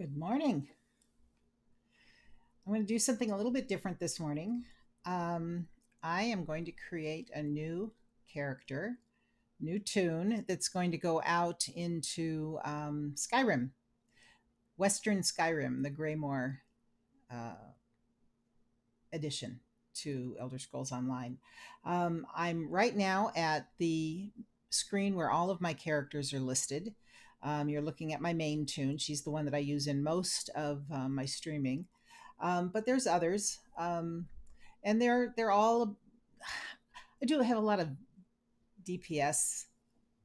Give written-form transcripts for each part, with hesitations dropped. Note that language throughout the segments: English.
Good morning. I'm going to do something a little bit different this morning. Um, I am going to create a new character, new tune that's going to go out into Skyrim, Western Skyrim, the Greymore uh, edition to Elder Scrolls Online. I'm right now at the screen where all of my characters are listed. You're looking at my main tune. She's the one that I use in most of my streaming. But there's others, and they're all. I do have a lot of DPS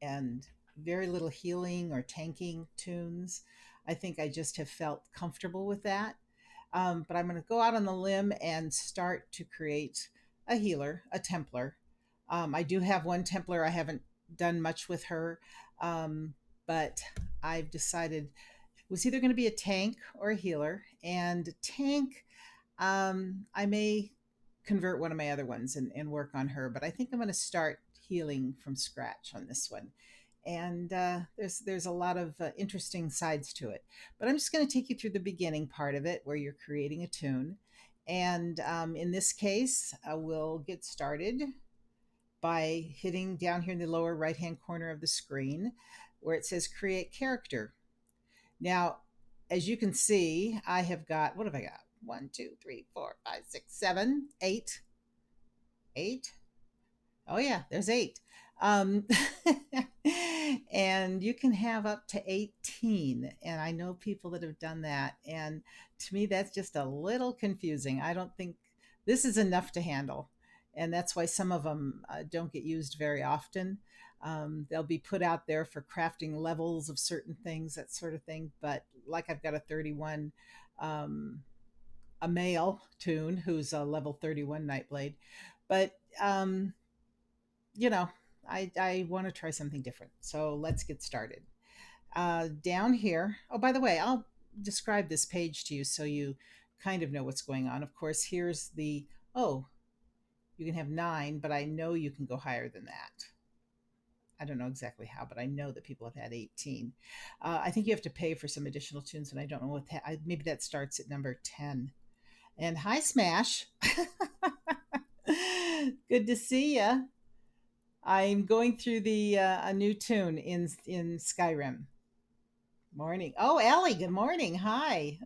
and very little healing or tanking tunes. I think I just have felt comfortable with that. But I'm going to go out on the limb and start to create a healer, a Templar. I do have one Templar. I haven't done much with her, but I've decided it was either going to be a tank or a healer. And tank, I may convert one of my other ones and work on her, but I think I'm going to start healing from scratch on this one. And there's a lot of interesting sides to it. But I'm just going to take you through the beginning part of it, where you're creating a tune. And in this case, we'll get started by hitting down here in the lower right hand corner of the screen where it says create character. Now, as you can see, I have got, what have I got? One, two, three, four, five, six, seven, eight, eight. Oh, yeah, there's eight. Um, and you can have up to 18. And I know people that have done that. And to me, that's just a little confusing. I don't think this is enough to handle. And that's why some of them don't get used very often. They'll be put out there for crafting levels of certain things, that sort of thing. But like I've got a 31, um, a male tune who's a level 31 Nightblade. But you know, I want to try something different. So let's get started. Down here, oh, by the way, I'll describe this page to you so you kind of know what's going on. Of course, here's the, oh, you can have 9, but I know you can go higher than that. I don't know exactly how, but I know that people have had 18. I think you have to pay for some additional tunes, and I don't know what that, maybe that starts at number 10. And hi, Smash. Good to see you. I'm going through the a new tune in Skyrim. Morning. Oh, Ellie, good morning. Hi.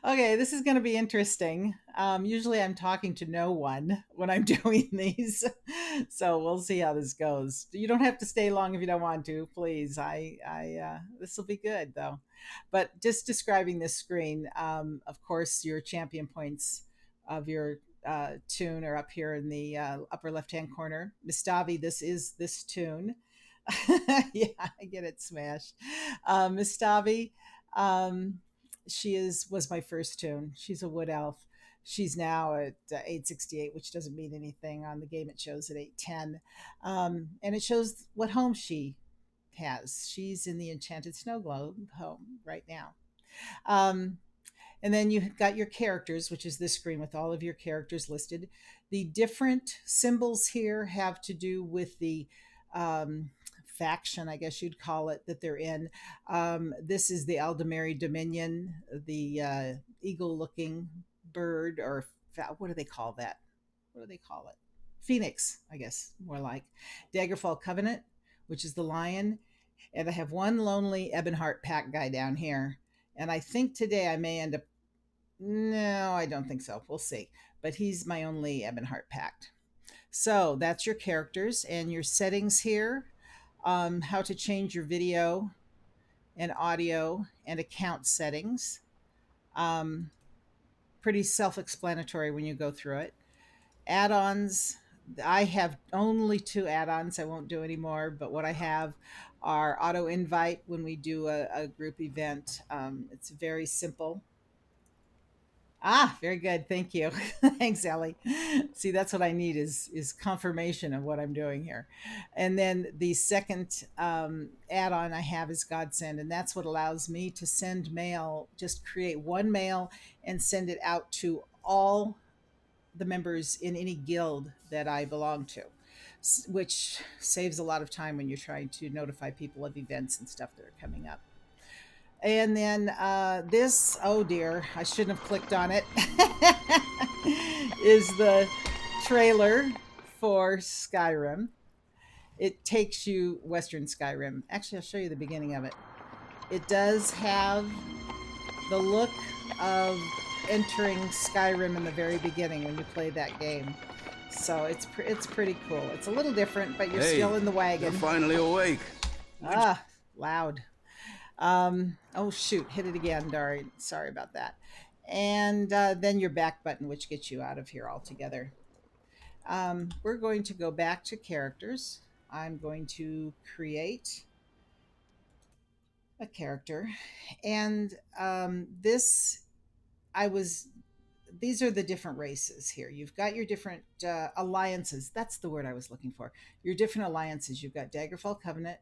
Okay, this is going to be interesting. Usually I'm talking to no one when I'm doing these. So we'll see how this goes. You don't have to stay long if you don't want to, please. This will be good though. But just describing this screen, of course, your champion points of your tune are up here in the upper left-hand corner. Mistavi, this is this tune. Yeah, I get it, Smash. Mistavi, um, she is was my first tune. She's a wood elf. She's now at 868, which doesn't mean anything on the game. It shows at 810, and it shows what home she has. She's in the Enchanted Snow Globe home right now. Um, and then you've got your characters, which is this screen with all of your characters listed. The different symbols here have to do with the um, faction, I guess you'd call it, that they're in. This is the Aldemary Dominion, the eagle looking bird, or what do they call that? What do they call it? Phoenix, I guess, more like. Daggerfall Covenant, which is the lion. And I have one lonely Ebonheart pack guy down here. And I think today I may end up, no, I don't think so. We'll see. But he's my only Ebonheart pact. So that's your characters and your settings here. How to change your video and audio and account settings. Um, Pretty self explanatory when you go through it. Add ons. I have only 2 add ons. I won't do any more, but what I have are auto invite when we do a group event. It's very simple. Ah, very good. Thank you. Thanks, Ellie. See, that's what I need is confirmation of what I'm doing here. And then the second add-on I have is Godsend, and that's what allows me to send mail, just create one mail and send it out to all the members in any guild that I belong to, which saves a lot of time when you're trying to notify people of events and stuff that are coming up. And then this, oh dear, I shouldn't have clicked on it, is the trailer for Skyrim. It takes you Western Skyrim. Actually, I'll show you the beginning of it. It does have the look of entering Skyrim in the very beginning when you play that game. So it's pretty cool. It's a little different, but you're Hey, still in the you're wagon. finally awake. Ah, loud. Oh shoot, hit it again, Dari. Sorry about that. And then your back button, which gets you out of here altogether. We're going to go back to characters. I'm going to create a character, and this I was. These are the different races here. You've got your different alliances. That's the word I was looking for. Your different alliances. You've got Daggerfall Covenant,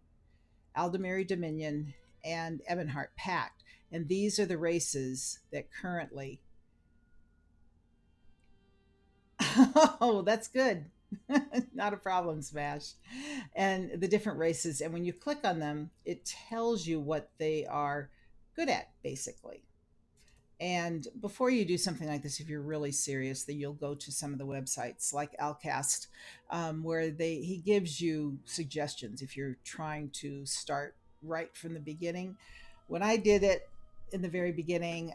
Aldemary Dominion, and Ebonheart Pact. And these are the races that currently. Oh, that's good. Not a problem, Smash. And the different races. And when you click on them, it tells you what they are good at, basically. And before you do something like this, if you're really serious, then you'll go to some of the websites like Alcast, where he gives you suggestions if you're trying to start right from the beginning. When I did it in the very beginning,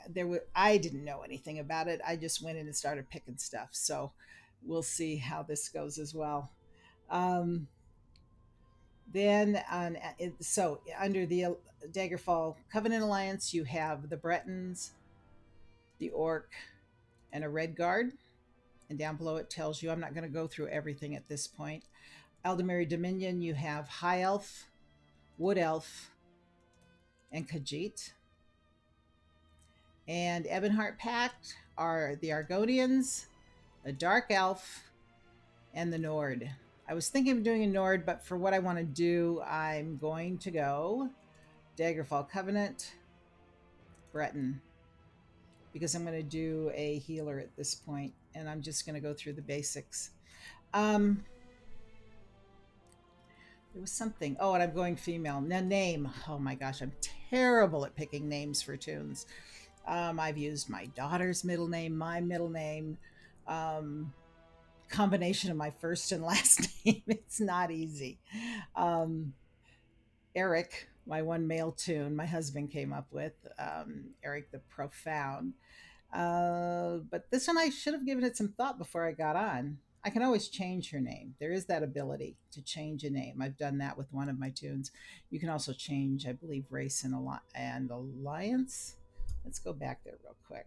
I didn't know anything about it. I just went in and started picking stuff. So we'll see how this goes as well. Um, then on so under the Daggerfall Covenant Alliance, you have the Bretons, the Orc, and a red guard. And down below it tells you, I'm not going to go through everything at this point. Aldemary Dominion, you have High Elf, Wood Elf, and Khajiit. And Ebonheart Pact are the Argonians, the Dark Elf, and the Nord. I was thinking of doing a Nord, but for what I want to do, I'm going to go Daggerfall Covenant, Breton, because I'm going to do a healer at this point, and I'm just going to go through the basics. Um, There was something. Oh, and I'm going female. Now, name. Oh my gosh, I'm terrible at picking names for tunes. I've used my daughter's middle name, my middle name, um, combination of my first and last name. It's not easy. Um, Eric, my one male tune, my husband came up with, Eric the Profound. But this one I should have given it some thought before I got on. I can always change her name. There is that ability to change a name. I've done that with one of my tunes. You can also change, I believe, race and alliance. Let's go back there real quick.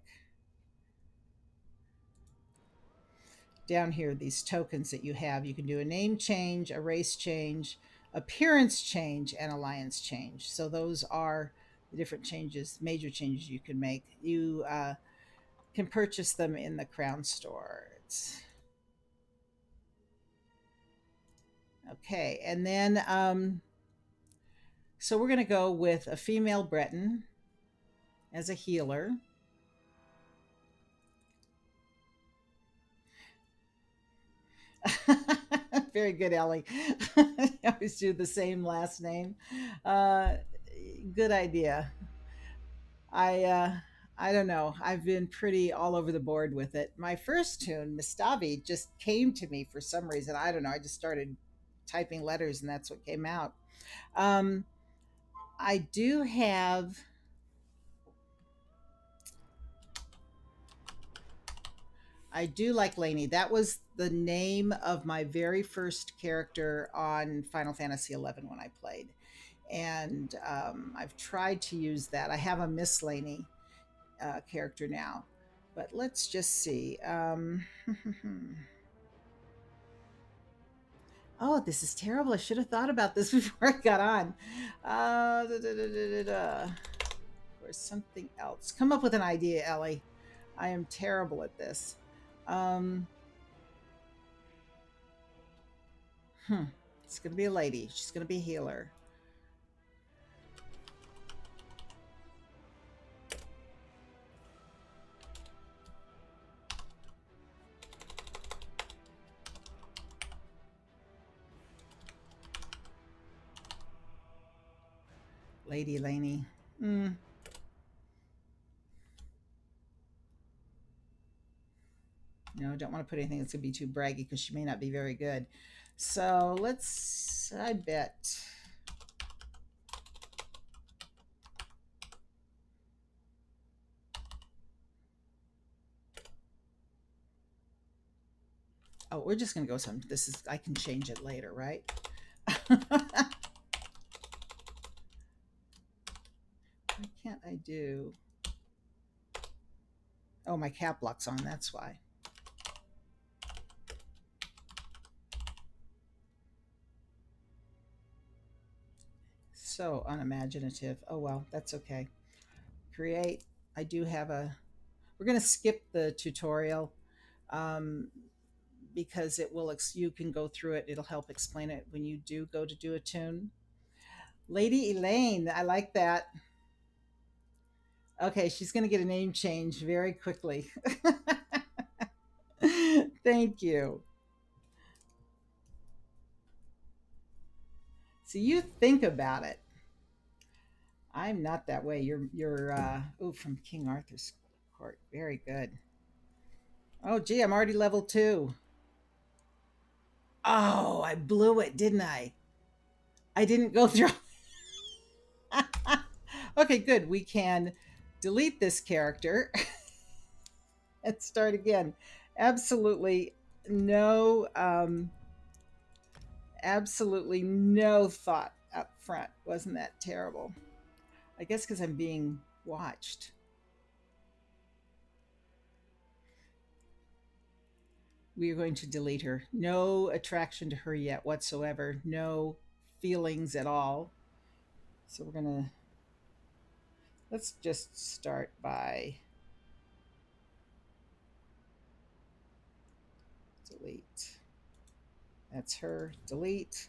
Down here, these tokens that you have, you can do a name change, a race change, appearance change, and alliance change. So those are the different changes, major changes you can make. You can purchase them in the Crown Store. Okay, and then so we're going to go with a female Breton as a healer. Very good, Ellie. I always do the same last name. Uh, Good idea. I I don't know. I've been pretty all over the board with it. My first tune, Mistavi, just came to me for some reason. I don't know. I just started typing letters, and that's what came out. Um, I do have. I do like Lainey. That was the name of my very first character on Final Fantasy XI when I played. And I've tried to use that. I have a Miss Lainey character now. But let's just see. Oh, this is terrible. I should have thought about this before I got on. Or something else. Come up with an idea, Ellie. I am terrible at this. Um, hmm. It's going to be a lady. She's going to be a healer. Lady Laney. Mm. I don't want to put anything that's going to be too braggy because she may not be very good. So let's, I bet. Oh, we're just going to go some, this is, I can change it later, right? Why can't I do, oh, my cap lock's on, that's why. So unimaginative. Oh, well, that's okay. Create. I do have a, we're going to skip the tutorial um, because it will, you can go through it. It'll help explain it when you do go to do a tune. Lady Elaine, I like that. Okay, she's going to get a name change very quickly. Thank you. So you think about it. I'm not that way. You're oh, from King Arthur's court. Very good. Oh gee, I'm already level 2. Oh, I blew it, didn't I? I didn't go through. Okay, good. We can delete this character and start again. Absolutely no absolutely no thought up front. Wasn't that terrible? I guess because I'm being watched. We are going to delete her. No attraction to her yet whatsoever. No feelings at all. So we're going to, let's just start by delete. That's her. Delete.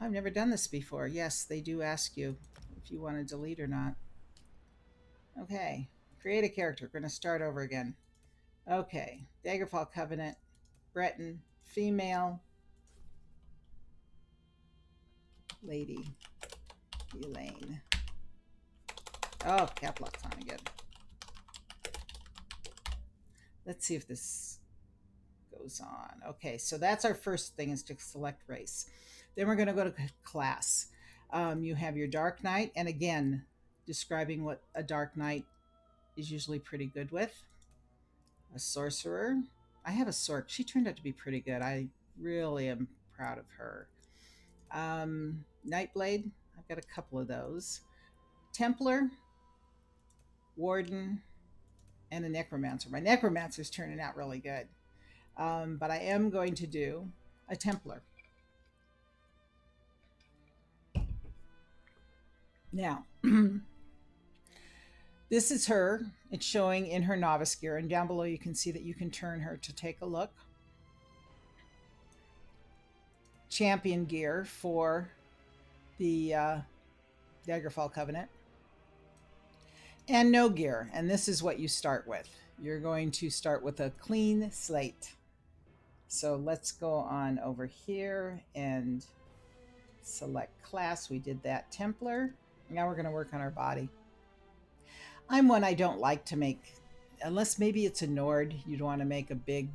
I've never done this before. Yes, they do ask you if you want to delete or not. Okay. Create a character. We're going to start over again. Okay. Daggerfall Covenant. Breton. Female. Lady Elaine. Oh, cap lock's on again. Let's see if this goes on. Okay, so that's our first thing, is to select race. Then we're going to go to class. You have your Dark Knight, and again, describing what a Dark Knight is usually pretty good with. A Sorcerer. I have a Sorc. She turned out to be pretty good. I really am proud of her. Nightblade. I've got a couple of those. Templar, Warden, and a Necromancer. My Necromancer's turning out really good. But I am going to do a Templar. Now, this is her. It's showing in her novice gear, and down below you can see that you can turn her to take a look. Champion gear for the Daggerfall Covenant. And no gear, and this is what you start with. You're going to start with a clean slate. So let's go on over here and select class. We did that. Templar. Now we're going to work on our body. I'm one, I don't like to make, unless maybe it's a Nord, you'd want to make a big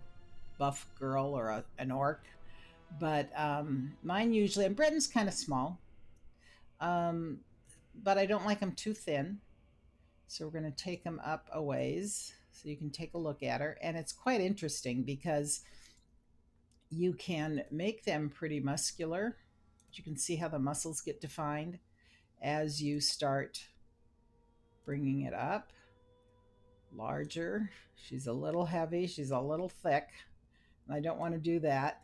buff girl or an orc. But mine usually, and Breton's kind of small, but I don't like them too thin. So we're going to take them up a ways so you can take a look at her. And it's quite interesting because you can make them pretty muscular. You can see how the muscles get defined as you start bringing it up. Larger. She's a little heavy. She's a little thick. And I don't want to do that.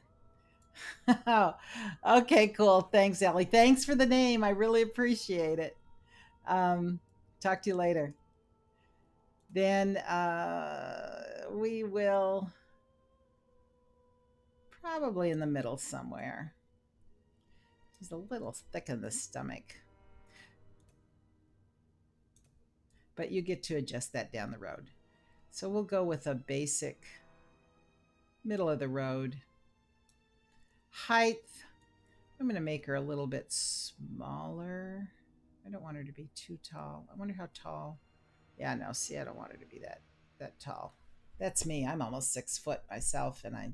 Okay, cool. Thanks, Ellie. Thanks for the name. I really appreciate it. Talk to you later. Then we will probably in the middle somewhere. She's a little thick in the stomach. But you get to adjust that down the road. So we'll go with a basic middle of the road. Height, I'm going to make her a little bit smaller. I don't want her to be too tall. I wonder how tall. Yeah, no, see, I don't want her to be that tall. That's me. I'm almost 6 foot myself, and I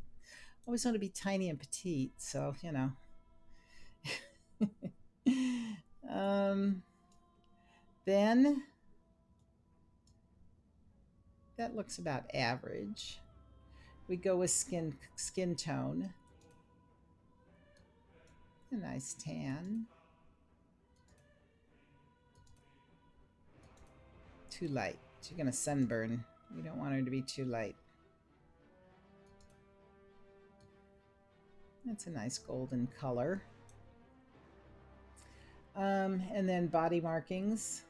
always want to be tiny and petite. So um, then that looks about average. We go with skin tone. A nice tan. Too light. She's gonna sunburn. We don't want her to be too light. That's a nice golden color. And then body markings.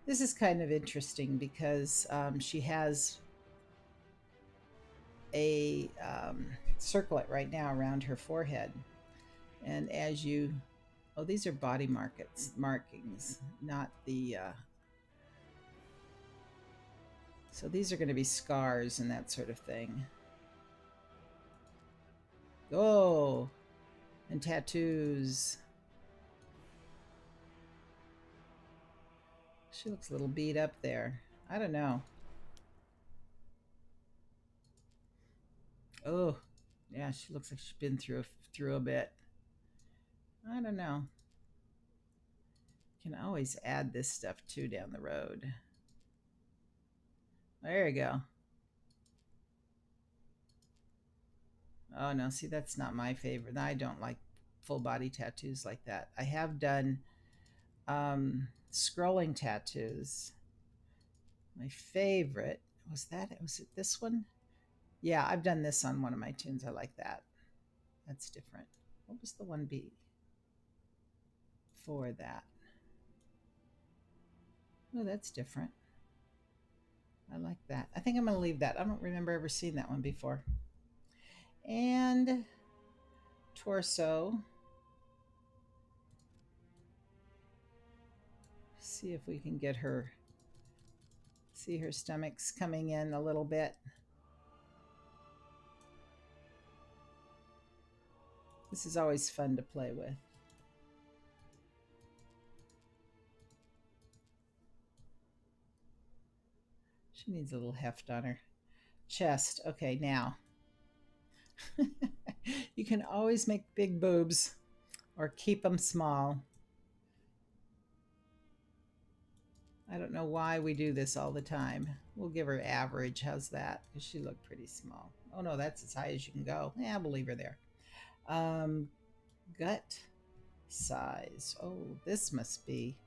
This is kind of interesting because she has a circlet right now around her forehead. And as you, oh, these are body markings, not the, so these are going to be scars and that sort of thing. Oh, and tattoos. She looks a little beat up there. I don't know. Oh, yeah, she looks like she's been through a bit. I don't know. Can always add this stuff too down the road. There you go. Oh no, see that's not my favorite. I don't like full body tattoos like that. I have done scrolling tattoos. My favorite was it this one? Yeah, I've done this on one of my tunes. I like that. That's different. What was the one B for that? Oh, that's different. I like that. I think I'm going to leave that. I don't remember ever seeing that one before. And torso. See if we can get her. See her stomach's coming in a little bit. This is always fun to play with. She needs a little heft on her chest. Okay, now. You can always make big boobs or keep them small. I don't know why we do this all the time. We'll give her average. How's that? Because she looked pretty small. Oh no, that's as high as you can go. Yeah, we'll leave her there. Gut size. Oh, this must be.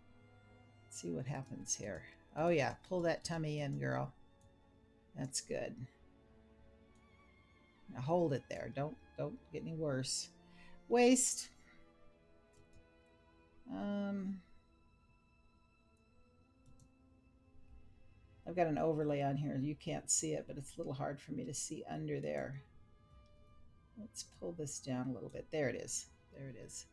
Let's see what happens here. Oh yeah, pull that tummy in, girl. That's good. Now hold it there. Don't get any worse. Waist. I've got an overlay on here. You can't see it, but it's a little hard for me to see under there. Let's pull this down a little bit. There it is. There it is.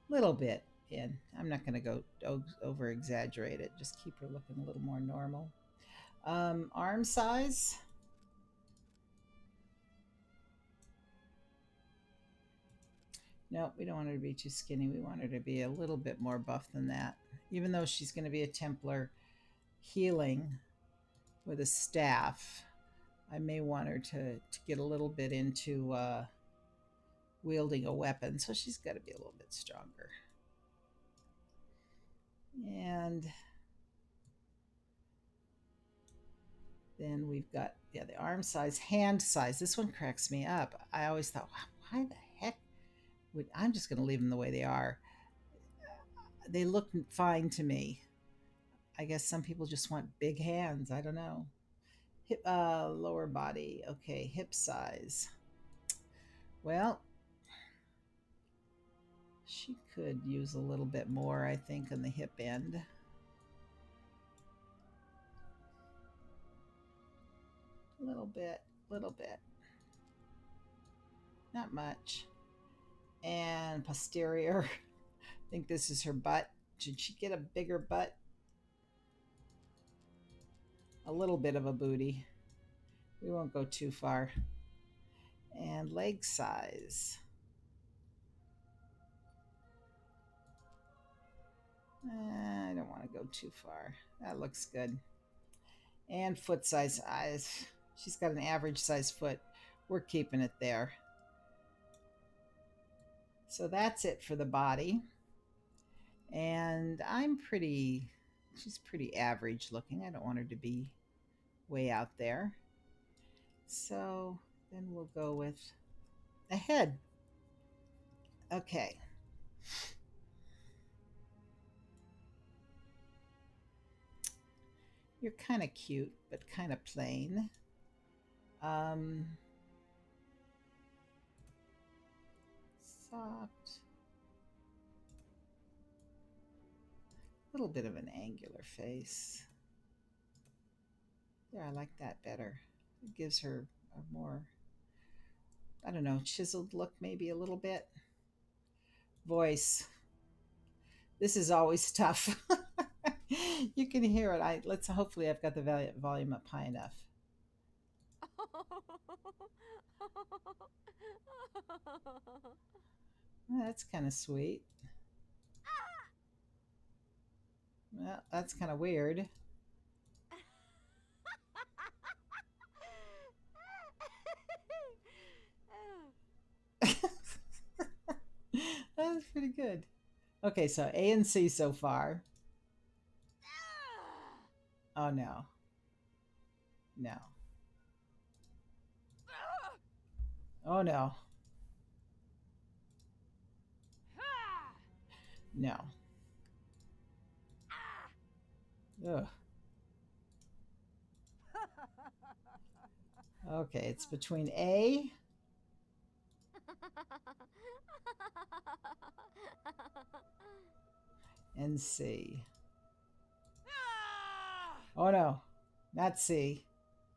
Little bit in. I'm not going to go over exaggerate it. Just keep her looking a little more normal. Arm size. No, we don't want her to be too skinny. We want her to be a little bit more buff than that. Even though she's going to be a Templar healing with a staff, I may want her to get a little bit into wielding a weapon. So she's got to be a little bit stronger. And then we've got, yeah, the arm size, hand size. This one cracks me up. I always thought, why the heck would, I'm just going to leave them the way they are. They look fine to me. I guess some people just want big hands. I don't know. Hip, lower body. Okay, hip size. Well, she could use a little bit more, I think, on the hip end. A little bit, little bit. Not much. And posterior. I think this is her butt. Should she get a bigger butt? A little bit of a booty. We won't go too far. And leg size. I don't want to go too far. That looks good. And foot size eyes. She's got an average size foot. We're keeping it there. So that's it for the body. And she's pretty average looking. I don't want her to be way out there. So then we'll go with a head. Okay. You're kind of cute, but kind of plain. Um, Soft. A little bit of an angular face. Yeah, I like that better. It gives her a more, I don't know, chiseled look maybe a little bit. Voice. This is always tough. You can hear it. Let's hopefully I've got the volume up high enough. Well, that's kind of sweet. Well, that's kind of weird. That's pretty good. Okay, so A and C so far. Oh no. No. Oh no. No. Ugh. Okay, it's between A and C. Oh no, not C.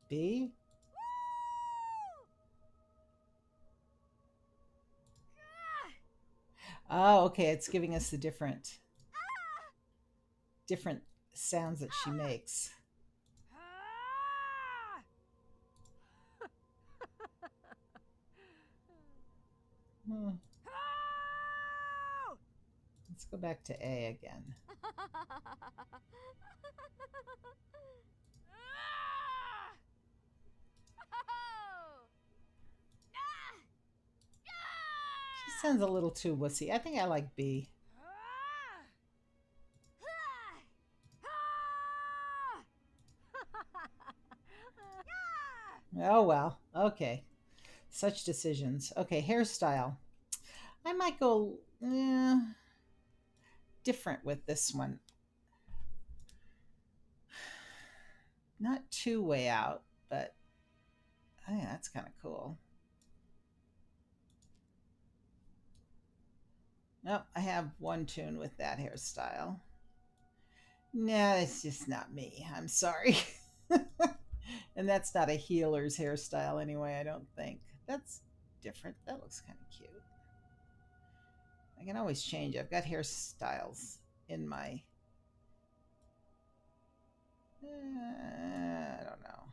B? Oh, okay, it's giving us the different sounds that she makes. Hmm. Let's go back to A again. She sounds a little too wussy. I think I like B. Oh well, okay. Such decisions. Okay, hairstyle. I might go different with this one. Not too way out, but I think that's kind of cool. Nope, I have one tune with that hairstyle. Nah, it's just not me. I'm sorry. And that's not a healer's hairstyle anyway, I don't think. That's different. That looks kind of cute. I can always change. I've got hairstyles in my. I don't know.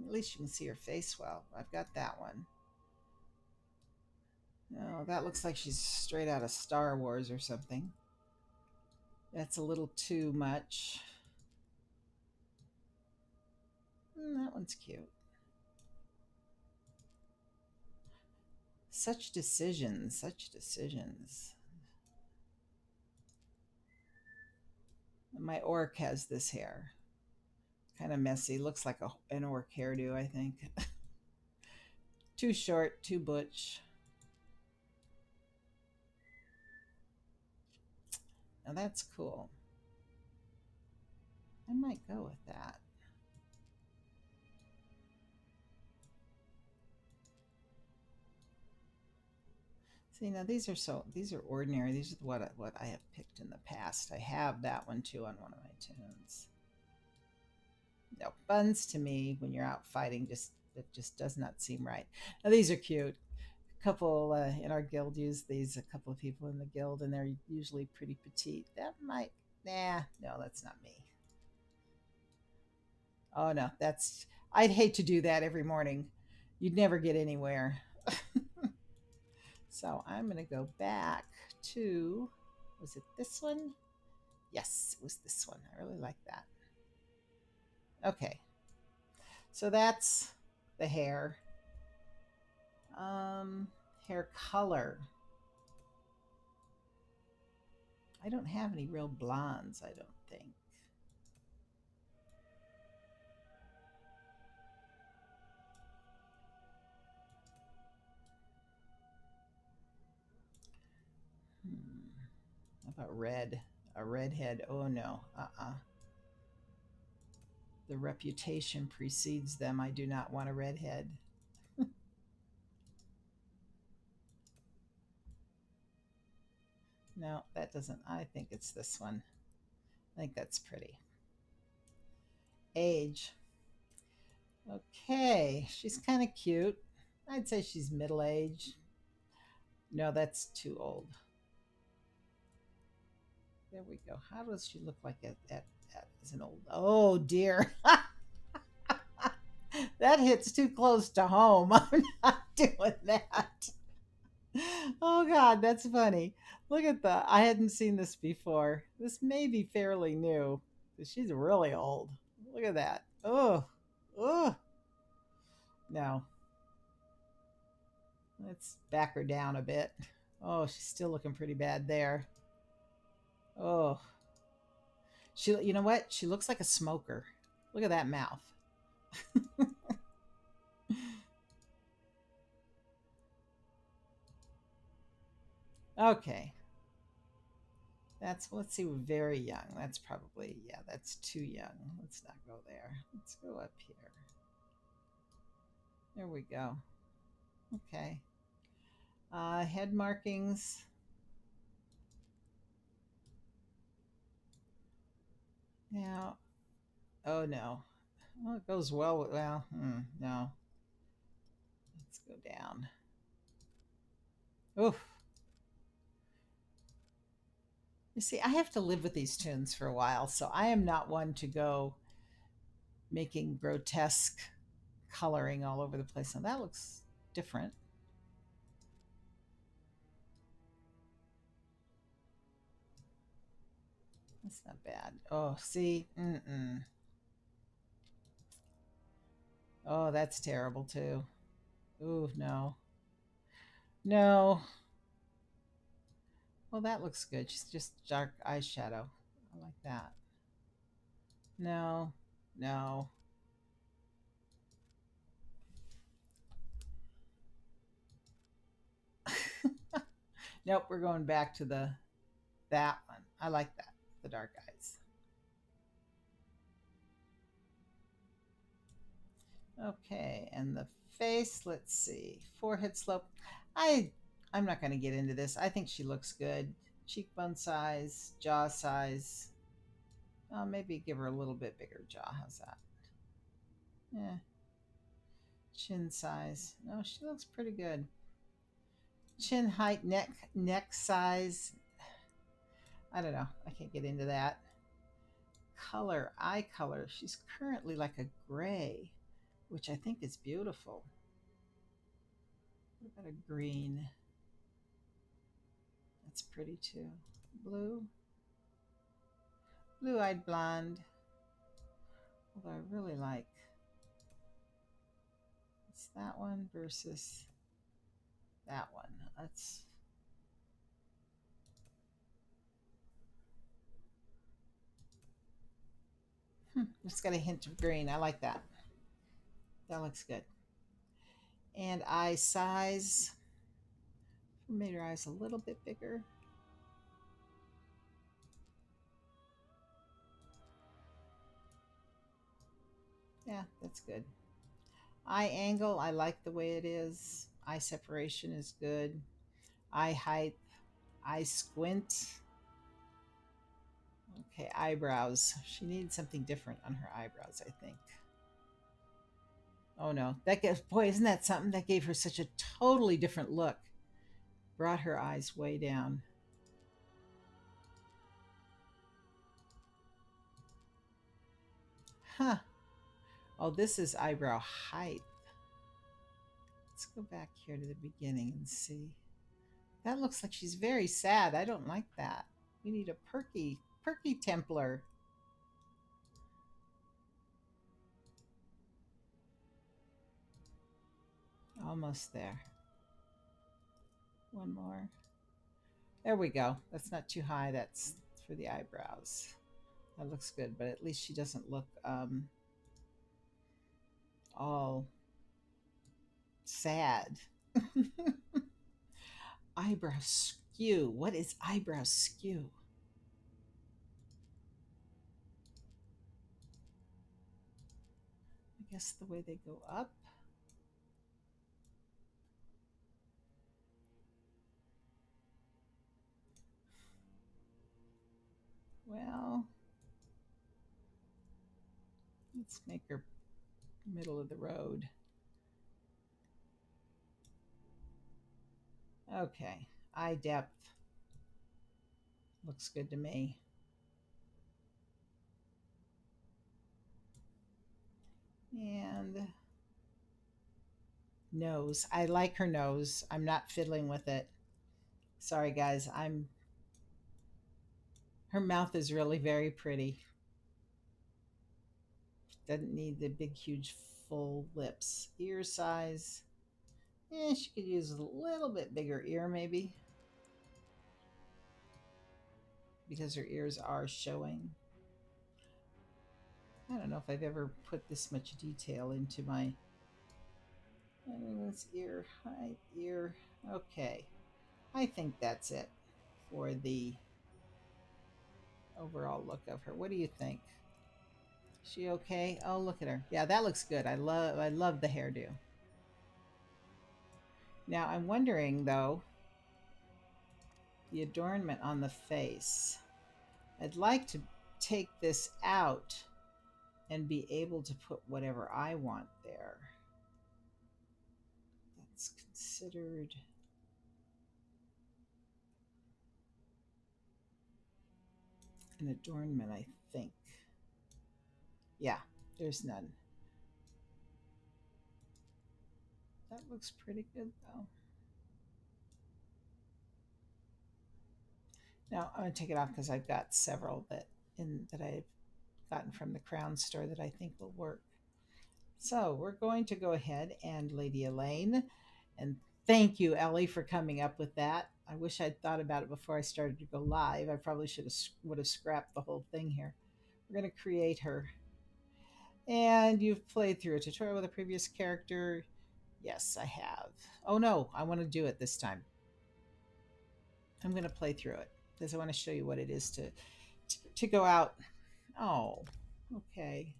At least you can see her face well. I've got that one. Oh, that looks like she's straight out of Star Wars or something. That's a little too much. That one's cute. Such decisions, such decisions. My orc has this hair. Kind of messy. Looks like an orc hairdo, I think. Too short, too butch. Now that's cool. I might go with that. See, now these are ordinary. These are what I have picked in the past. I have that one too on one of my tunes. No, buns to me when you're out fighting it just does not seem right. Now these are cute. A couple in our guild use these. A couple of people in the guild, and they're usually pretty petite. That might, no, that's not me. Oh no, that's I'd hate to do that every morning. You'd never get anywhere. So I'm gonna go back to, was it this one? Yes, it was this one. I really like that. Okay, so that's the hair. Um, Hair color. I don't have any real blondes, I don't think. Hmm. How about red? A redhead. Oh no. The reputation precedes them. I do not want a redhead. No, that doesn't. I think it's this one. I think that's pretty. Age. Okay, she's kind of cute. I'd say she's middle aged. No, that's too old. There we go. How does she look like as an old? Oh dear, that hits too close to home. I'm not doing that. Oh God, that's funny. Look at the. I hadn't seen this before. This may be fairly new. She's really old. Look at that. Oh, oh. No, let's back her down a bit. Oh, she's still looking pretty bad there. Oh, she. You know what? She looks like a smoker. Look at that mouth. Okay, that's let's see. Very young. That's probably yeah. That's too young. Let's not go there. Let's go up here. There we go. Okay. Head markings. Now, oh no. Well, it goes well. Well, no. Let's go down. Oof. You see, I have to live with these tunes for a while, so I am not one to go making grotesque coloring all over the place. Now that looks different. That's not bad. Oh, see? Mm-mm. Oh, that's terrible too. Ooh, no. No. Well, that looks good. Just dark eyeshadow. I like that. No. No. Nope, we're going back to the that one. I like that. The dark eyes. Okay, and the face, let's see. Forehead slope. I I'm not going to get into this. I think she looks good. Cheekbone size, jaw size. Maybe give her a little bit bigger jaw. How's that? Yeah. Chin size. No, she looks pretty good. Chin height, neck size. I don't know. I can't get into that. Color, eye color. She's currently like a gray, which I think is beautiful. What about a green? That's pretty too. Blue, blue-eyed blonde. Although I really like it's that one versus that one. Let's it's got a hint of green. I like that. That looks good. And eye size. Made her eyes a little bit bigger. Yeah, that's good. Eye angle, I like the way it is. Eye separation is good. Eye height, eye squint. Okay, eyebrows. She needs something different on her eyebrows, I think. Oh no, that gave boy, isn't that something that gave her such a totally different look? Brought her eyes way down. Huh. Oh, this is eyebrow height. Let's go back here to the beginning and see. That looks like she's very sad. I don't like that. We need a perky Perky Templar. Almost there. One more. There we go. That's not too high. That's for the eyebrows. That looks good, but at least she doesn't look all sad. Eyebrow skew. What is eyebrow skew? I guess the way they go up. Well, let's make her middle of the road. Okay, eye depth looks good to me. And nose. I like her nose. I'm not fiddling with it. Sorry, guys. Her mouth is really very pretty. Doesn't need the big, huge, full lips. Ear size. She could use a little bit bigger ear, maybe. Because her ears are showing. I don't know if I've ever put this much detail into my... Let's ear, height, ear. Okay. I think that's it for the overall look of her. What do you think? She okay? Oh, look at her. Yeah, that looks good. I love the hairdo. Now, I'm wondering, though, the adornment on the face. I'd like to take this out and be able to put whatever I want there. That's considered... an adornment, I think. Yeah, there's none. That looks pretty good, though. Now, I'm going to take it off because I've got several that I've gotten from the Crown store that I think will work. So we're going to go ahead and Lady Elaine, and thank you, Ellie, for coming up with that. I wish I'd thought about it before I started to go live. I probably would have scrapped the whole thing here. We're going to create her. And you've played through a tutorial with a previous character. Yes, I have. Oh no, I want to do it this time. I'm going to play through it because I want to show you what it is to go out. Oh, okay.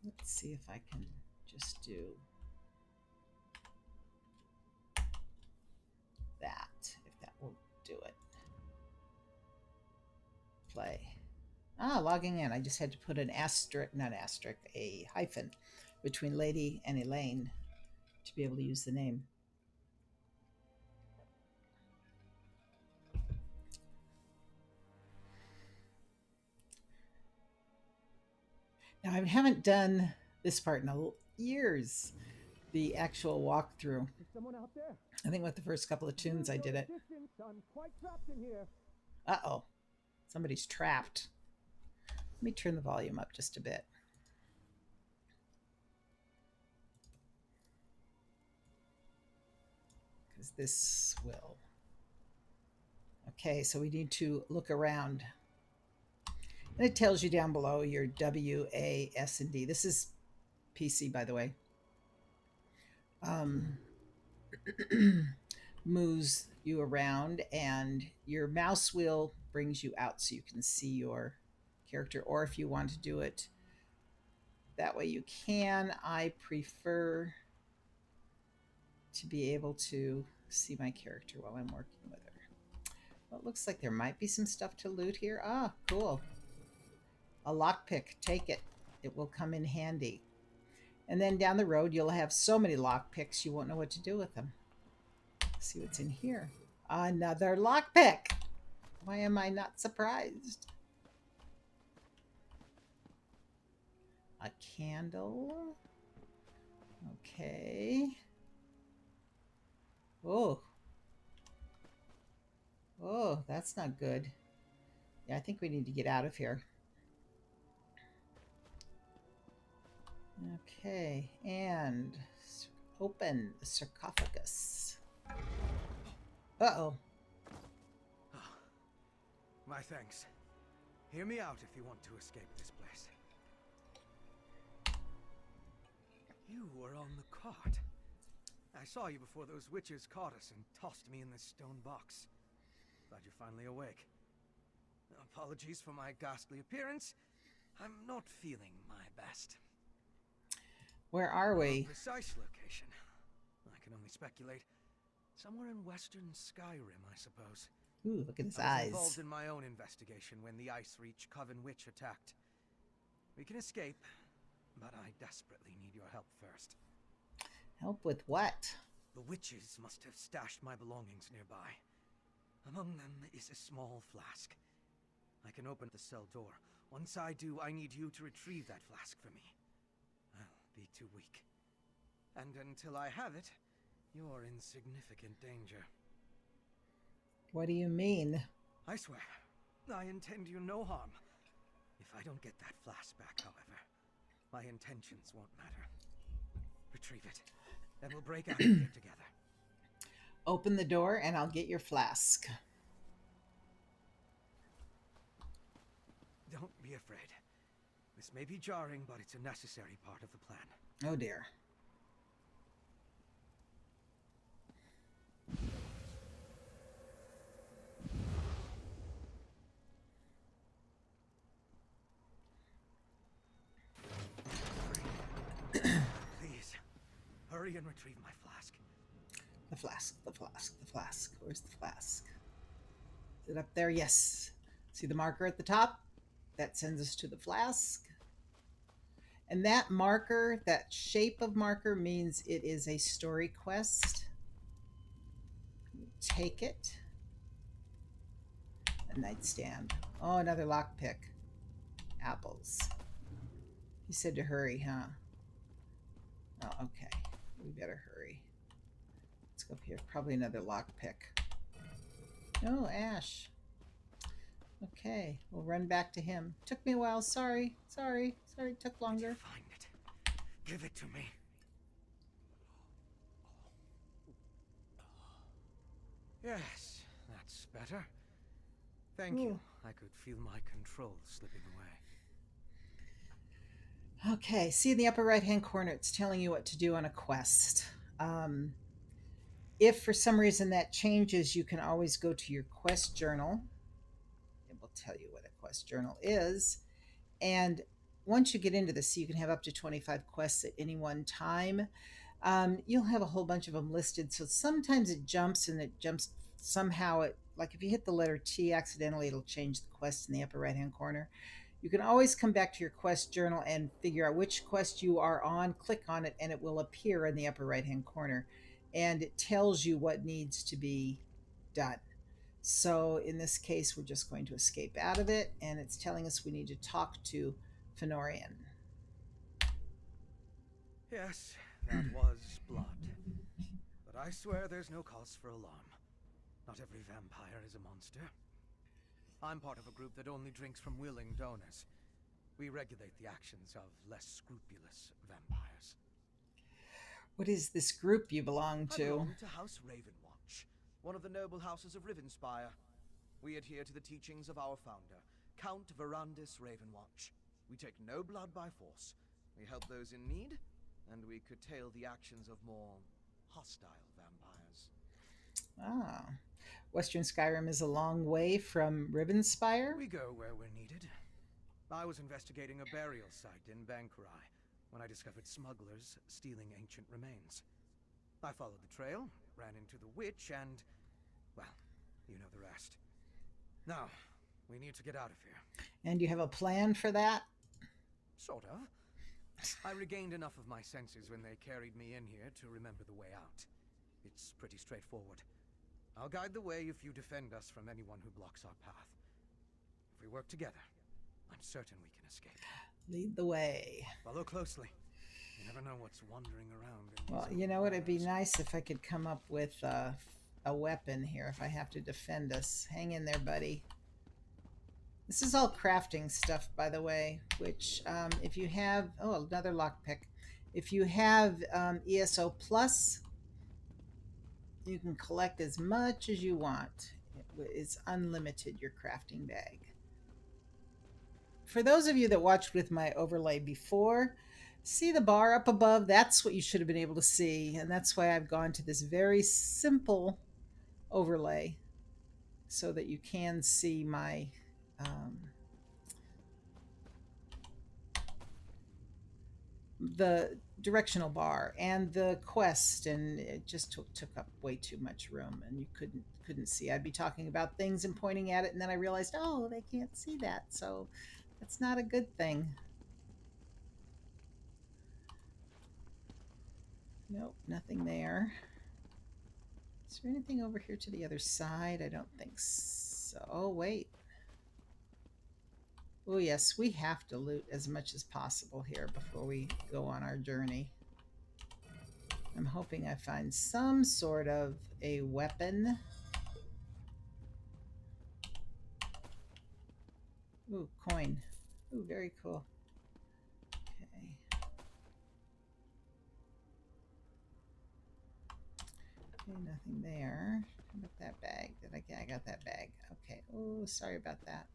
Let's see if I can just do that, if that will do it. Play. Ah, logging in. I just had to put an asterisk, not asterisk, a hyphen between Lady and Elaine to be able to use the name. Now, I haven't done this part in years, the actual walkthrough. Is someone out there? I think with the first couple of tunes I did it. I'm quite trapped in here. Uh-oh. Somebody's trapped. Let me turn the volume up just a bit. Because this will... Okay, so we need to look around. And it tells you down below your W, A, S, and D. This is PC, by the way. Moves you around, and your mouse wheel brings you out so you can see your character, or if you want to do it that way you can. I prefer to be able to see my character while I'm working with her. Well, it looks like there might be some stuff to loot here. Ah, cool. A lockpick. Take it. It will come in handy. And then down the road, you'll have so many lockpicks, you won't know what to do with them. Let's see what's in here. Another lockpick. Why am I not surprised? A candle. Okay. Oh. Oh, that's not good. Yeah, I think we need to get out of here. Okay, and open the sarcophagus. Uh-oh. Oh, my thanks. Hear me out if you want to escape this place. You were on the cart. I saw you before those witches caught us and tossed me in this stone box. Glad you're finally awake. Apologies for my ghastly appearance. I'm not feeling my best. Where are Our we? precise location, I can only speculate. Somewhere in Western Skyrim, I suppose. Ooh, look at his I was eyes. involved in my own investigation when the Ice Reach Coven Witch attacked. We can escape, but I desperately need your help first. Help with what? The witches must have stashed my belongings nearby. Among them is a small flask. I can open the cell door. Once I do, I need you to retrieve that flask for me. I'll be too weak. And until I have it, you're in significant danger. What do you mean? I swear, I intend you no harm. If I don't get that flask back, however, my intentions won't matter. Retrieve it, and we'll break out of here together. Open the door and I'll get your flask. Don't be afraid. This may be jarring, but it's a necessary part of the plan. Oh dear. Please, hurry and retrieve my flask. The flask, the flask, the flask. Where's the flask? Is it up there? Yes. See the marker at the top? That sends us to the flask. And that marker, that shape of marker, means it is a story quest. Take it. A nightstand. Oh, another lockpick. Apples. He said to hurry, huh? Oh, okay. We better hurry. Let's go up here. Probably another lockpick. Oh, Ash. Okay, we'll run back to him. Took me a while. Sorry. It took longer. Did you find it? Give it to me. Yes, that's better. Thank you. I could feel my control slipping away. Okay, see in the upper right-hand corner, it's telling you what to do on a quest. If for some reason that changes, you can always go to your quest journal. It will tell you what a quest journal is. And once you get into this, you can have up to 25 quests at any one time. You'll have a whole bunch of them listed. So sometimes it jumps somehow. Like if you hit the letter T accidentally, it'll change the quest in the upper right-hand corner. You can always come back to your quest journal and figure out which quest you are on, click on it, and it will appear in the upper right-hand corner. And it tells you what needs to be done. So in this case, we're just going to escape out of it, and it's telling us we need to talk to Fenorian. Yes, that was blood. But I swear there's no cause for alarm. Not every vampire is a monster. I'm part of a group that only drinks from willing donors. We regulate the actions of less scrupulous vampires. What is this group you belong I to? belong to House Ravenwatch, one of the noble houses of Rivenspire. We adhere to the teachings of our founder, Count Verandis Ravenwatch. We take no blood by force. We help those in need, and we curtail the actions of more hostile vampires. Ah, Western Skyrim is a long way from Rivenspire. We go where we're needed. I was investigating a burial site in Bankurai when I discovered smugglers stealing ancient remains. I followed the trail, ran into the witch, and, well, you know the rest. Now, we need to get out of here. And you have a plan for that? Sort of. I regained enough of my senses when they carried me in here to remember the way out. It's pretty straightforward. I'll guide the way if you defend us from anyone who blocks our path. If we work together, I'm certain we can escape. Lead the way. Follow closely. You never know what's wandering around in these Well, you old know what? It'd be wares. nice if I could come up with a weapon here if I have to defend us. Hang in there, buddy. This is all crafting stuff, by the way, which if you have, oh, another lockpick. If you have ESO Plus, you can collect as much as you want. It's unlimited, your crafting bag. For those of you that watched with my overlay before, see the bar up above? That's what you should have been able to see. And that's why I've gone to this very simple overlay so that you can see my the directional bar and the quest, and it just took up way too much room and you couldn't see. I'd be talking about things and pointing at it, and then I realized, oh, they can't see that, so that's not a good thing. Nope, nothing there. Is there anything over here to the other side? I don't think so. Oh, wait. Oh, yes, we have to loot as much as possible here before we go on our journey. I'm hoping I find some sort of a weapon. Ooh, coin. Ooh, very cool. Okay. Okay, nothing there. How about that bag? I got that bag. Okay. Oh, sorry about that.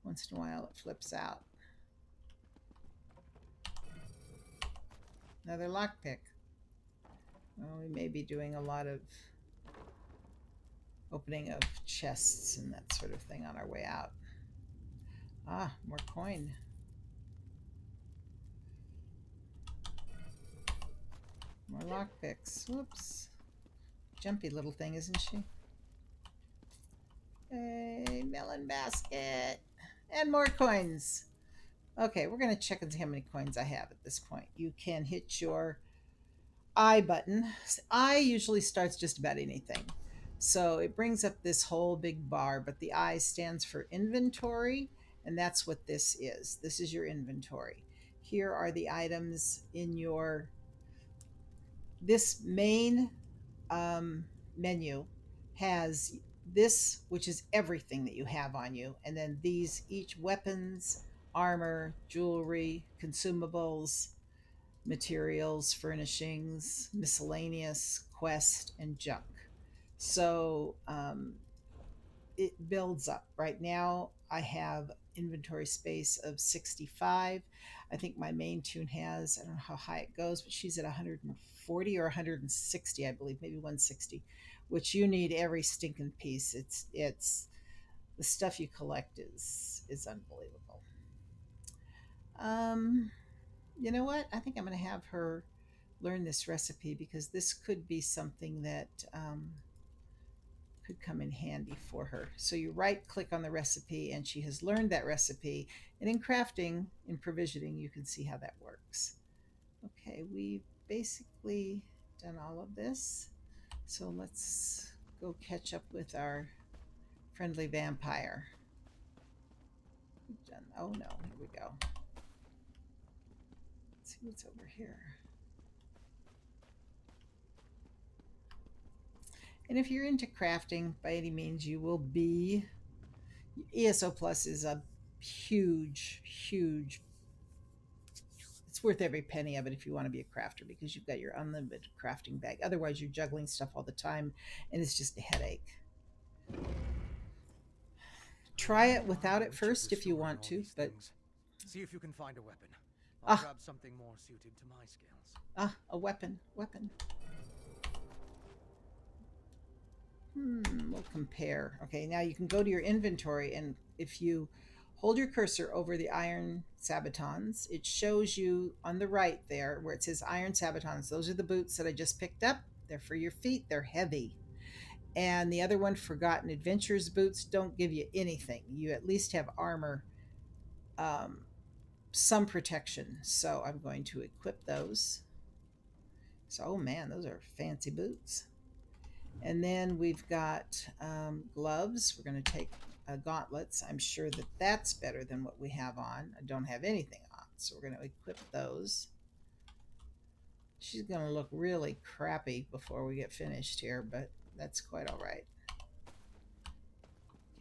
Once in a while it flips out. Another lockpick. Well, we may be doing a lot of opening of chests and that sort of thing on our way out. Ah, more coin. More lockpicks. Whoops. Jumpy little thing, isn't she? Hey, melon basket. And more coins. Okay, we're going to check and see how many coins I have at this point. You can hit your I button. I usually starts just about anything. So it brings up this whole big bar, but the I stands for inventory, and that's what this is. This is your inventory. Here are the items in your this main menu has this, which is everything that you have on you, and then these each weapons, armor, jewelry, consumables, materials, furnishings, miscellaneous, quest, and junk. So it builds up. Right now, I have inventory space of 65. I think my main tune has, I don't know how high it goes, but she's at 140 or 160, I believe, maybe 160, which you need every stinking piece. It's the stuff you collect is unbelievable. Um, you know what? I think I'm going to have her learn this recipe because this could be something that could come in handy for her. So you right click on the recipe and she has learned that recipe. And in crafting, in provisioning, you can see how that works. Okay, we've basically done all of this. So let's go catch up with our friendly vampire. We've done, oh no, here we go. Let's see what's over here. And if you're into crafting by any means, you will be. ESO Plus is a huge, huge. It's worth every penny of it if you want to be a crafter because you've got your unlimited crafting bag. Otherwise, you're juggling stuff all the time and it's just a headache. Try it without it first if you want to, but. See if you can find a weapon. I'll Ah, grab something more suited to my skills. a weapon. Weapon. We'll compare. Okay, now you can go to your inventory, and if you hold your cursor over the iron sabatons, it shows you on the right there where it says iron sabatons. Those are the boots that I just picked up. They're for your feet, they're heavy. And the other one, Forgotten Adventures boots, don't give you anything. You at least have armor, um, some protection. So I'm going to equip those. So, oh man, those are fancy boots. And then we've got gloves. We're going to take gauntlets. I'm sure that that's better than what we have on. I don't have anything So we're going to equip those. She's going to look really crappy before we get finished here, but that's quite all right.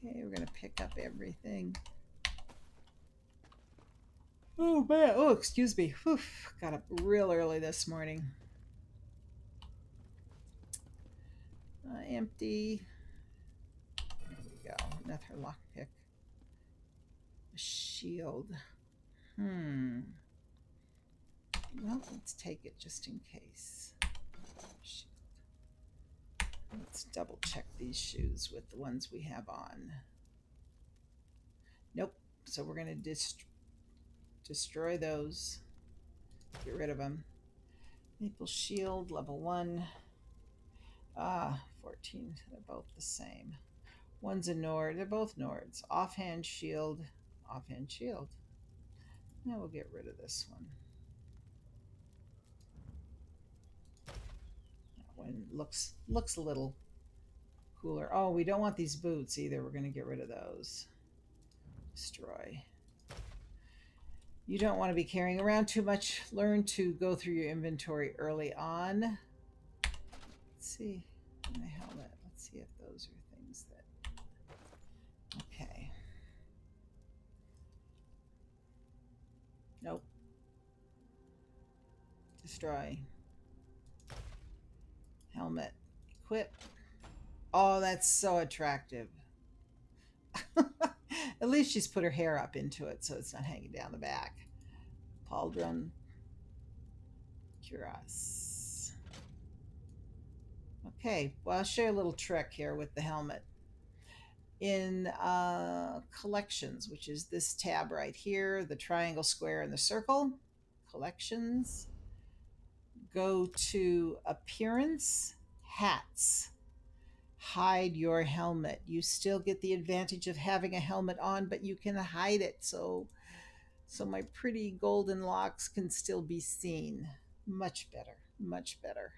Okay, we're going to pick up everything. Oh, man. Oh, excuse me. Whew. Got up real early this morning. Empty. There we go. Another lockpick. A shield. Well, let's take it just in case. Shield. Let's double check these shoes with the ones we have on. Nope. So we're going to destroy those. Get rid of them. Maple shield, level 1. 14. They're both the same. One's a Nord. They're both Nords. Offhand shield. Offhand shield. Now we'll get rid of this one. That one looks a little cooler. Oh, we don't want these boots either. We're going to get rid of those. Destroy. You don't want to be carrying around too much. Learn to go through your inventory early on. Let's see. My helmet. Let's see if those are things that... Okay. Nope. Destroy. Helmet. Equip. Oh, that's so attractive. At least she's put her hair up into it so it's not hanging down the back. Pauldron. Cuirass. Okay, well, I'll show you a little trick here with the helmet. In collections, which is this tab right here, the triangle, square, and the circle. Collections. Go to appearance, hats. Hide your helmet. You still get the advantage of having a helmet on, but you can hide it so my pretty golden locks can still be seen. Much better, much better.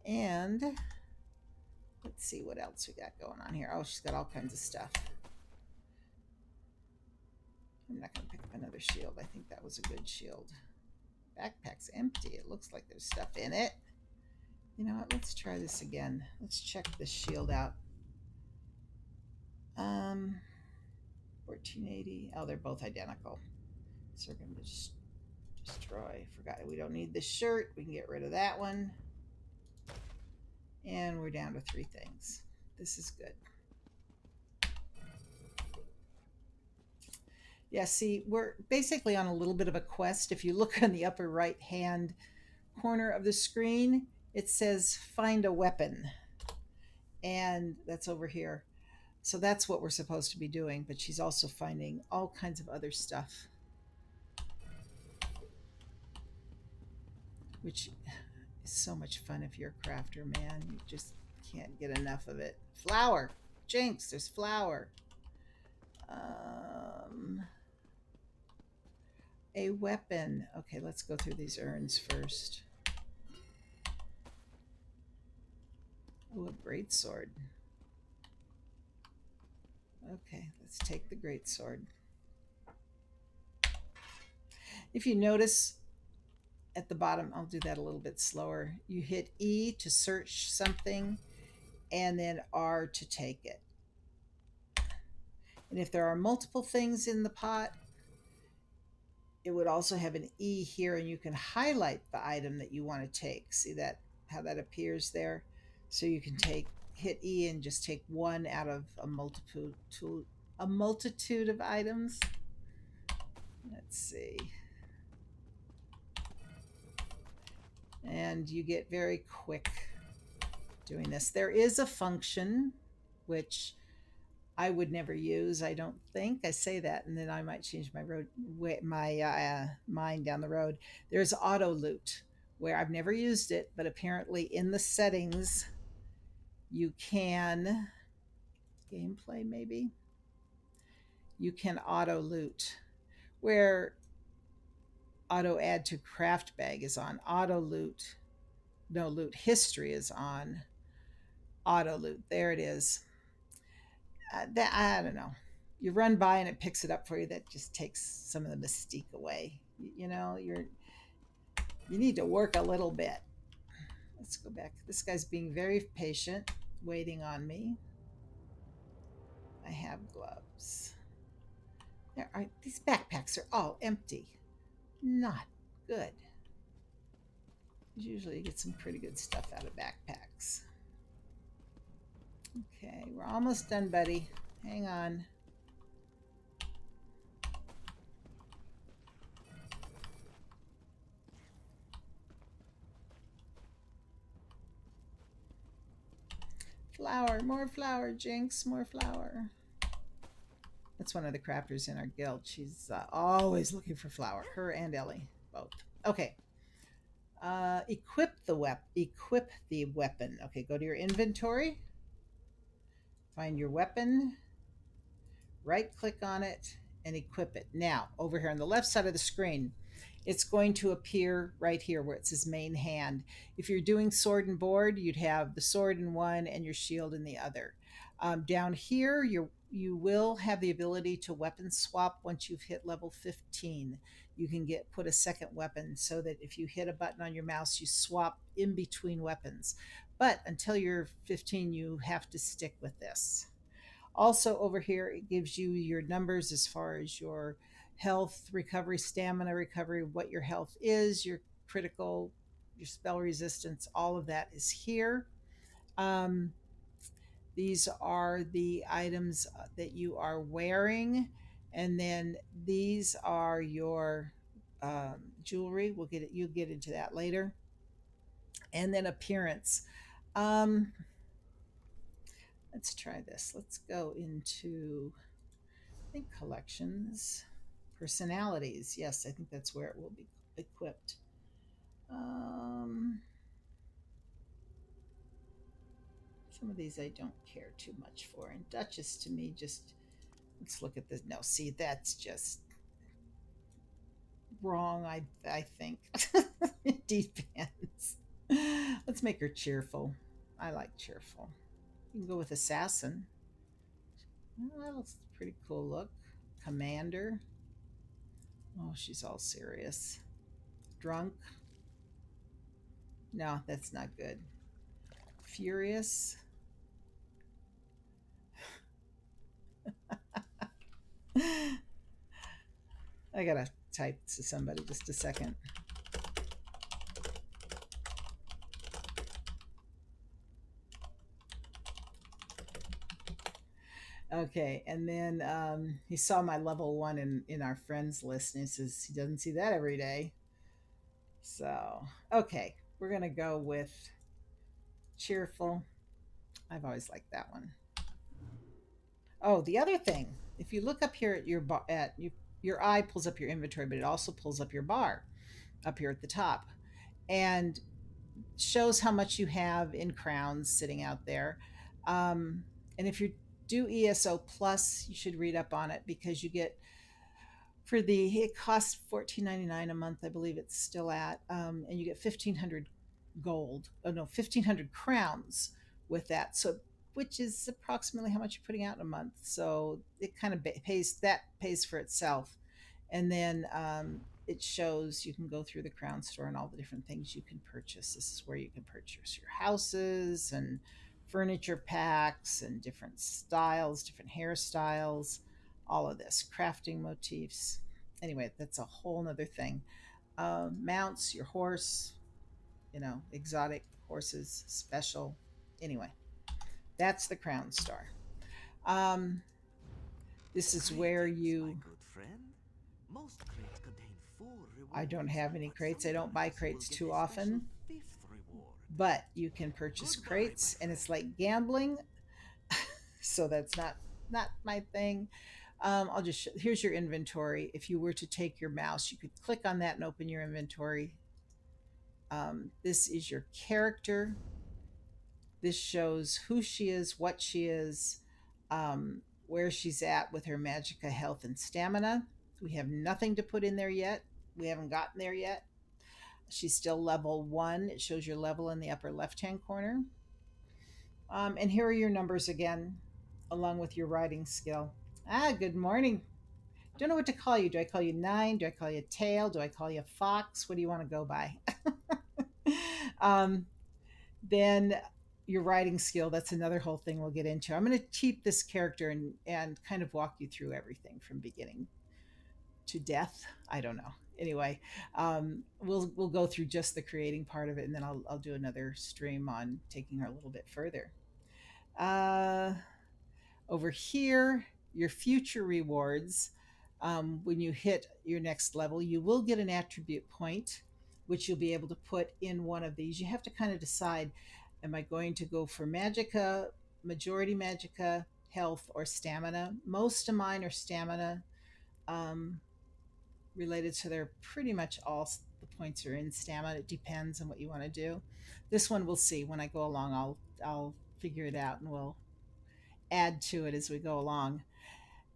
And let's see what else we got going on here. Oh, she's got all kinds of stuff. I'm not going to pick up another shield. I think that was a good shield. Backpack's empty. It looks like there's stuff in it. You know what? Let's try this again. Let's check this shield out. 1480. Oh, they're both identical. So we're going to just destroy. Forgot we don't need this shirt. We can get rid of that one. And we're down to 3 things. This is good. Yeah, see, we're basically on a little bit of a quest. If you look on the upper right hand corner of the screen, it says find a weapon. And that's over here. So that's what we're supposed to be doing, but she's also finding all kinds of other stuff, which is so much fun if you're a crafter, man. You just can't get enough of it. Flour. Jinx, there's flour. A weapon. Okay, let's go through these urns first. Oh, a greatsword. Okay, let's take the greatsword. If you notice at the bottom, I'll do that a little bit slower. You hit E to search something and then R to take it. And if there are multiple things in the pot, it would also have an E here, and you can highlight the item that you want to take. See that, how that appears there? So you can hit E and just take one out of a multitude of items. Let's see. And you get very quick doing this. There is a function which I would never use, I don't think. I say that, and then I might change my mind down the road. There's auto loot, where I've never used it, but apparently in the settings, you can gameplay maybe. You can auto loot, where auto add to craft bag is on. Auto loot, no, loot history is on. Auto loot, there it is. That, I don't know. you run by and it picks it up for you. That just takes some of the mystique away. You need to work a little bit. Let's go back. This guy's being very patient, waiting on me. I have gloves. These backpacks are all empty. Not good. Usually you get some pretty good stuff out of backpacks. Okay, we're almost done, buddy. Hang on. Flour, more flour, Jinx, more flour. That's one of the crafters in our guild. She's always looking for flour. Her and Ellie, both. Okay. Equip the weapon. Okay, go to your inventory. Find your weapon. Right click on it and equip it. Now, over here on the left side of the screen, it's going to appear right here where it says main hand. If you're doing sword and board, you'd have the sword in one and your shield in the other. Down here, you will have the ability to weapon swap once you've hit level 15. You can put a second weapon so that if you hit a button on your mouse, you swap in between weapons. But until you're 15, you have to stick with this. Also, over here, it gives you your numbers as far as your health, recovery, stamina recovery, what your health is, your critical, your spell resistance, all of that is here. Um, these are the items that you are wearing. And then these are your jewelry. You'll get into that later. And then appearance. Um, let's try this. Let's go into, I think, collections. Personalities. Yes, I think that's where it will be equipped. Um, some of these I don't care too much for. And Duchess to me just, let's look at this. No, see, that's just wrong, I think. It depends. Let's make her cheerful. I like cheerful. You can go with assassin. Well, that's a pretty cool look. Commander. Oh, she's all serious. Drunk. No, that's not good. Furious. I gotta type to somebody just a second. Okay, and then he saw my level one in our friends list, and he says he doesn't see that every day. So, okay, we're gonna go with cheerful. I've always liked that one. Oh, the other thing, if you look up here at your your eye pulls up your inventory, but it also pulls up your bar up here at the top, and shows how much you have in crowns sitting out there. And if you do ESO plus, you should read up on it because you get it costs $14.99 a month, I believe it's still at, and you get 1,500 gold. Oh no, 1,500 crowns with that. So which is approximately how much you're putting out in a month. So it kind of pays for itself, and then it shows you can go through the crown store and all the different things you can purchase. This is where you can purchase your houses and furniture packs and different styles, different hairstyles, all of this crafting motifs. Anyway, that's a whole nother thing. Mounts, your horse, exotic horses, special. Anyway, that's the crown star. um, this is where Greetings, my you good friend. Most crates contain full I don't rewards, have any but crates. I don't sometimes buy you will crates get too a special often, fifth reward. but you can purchase Goodbye, crates, my and it's friend. like gambling. So that's not my thing. I'll just here's your inventory. If you were to take your mouse, you could click on that and open your inventory. This is your character. This shows who she is, what she is, where she's at with her magicka health and stamina. We have nothing to put in there yet. We haven't gotten there yet. She's still level one. It shows your level in the upper left hand corner. And here are your numbers again, along with your writing skill. Good morning. Don't know what to call you. Do I call you Nine? Do I call you Tail? Do I call you Fox? What do you want to go by? um, then your writing skill, that's another whole thing we'll get into. I'm going to keep this character and kind of walk you through everything from beginning to death. I don't know. Anyway, we'll go through just the creating part of it, and then I'll do another stream on taking her a little bit further. Uh, Over here, your future rewards. When you hit your next level, you will get an attribute point, which you'll be able to put in one of these. You have to kind of decide, am I going to go for magicka, majority magicka, health, or stamina? Most of mine are stamina um, related, so they're pretty much all the points are in stamina. It depends on what you want to do. This one we'll see when I go along. I'll figure it out and we'll add to it as we go along.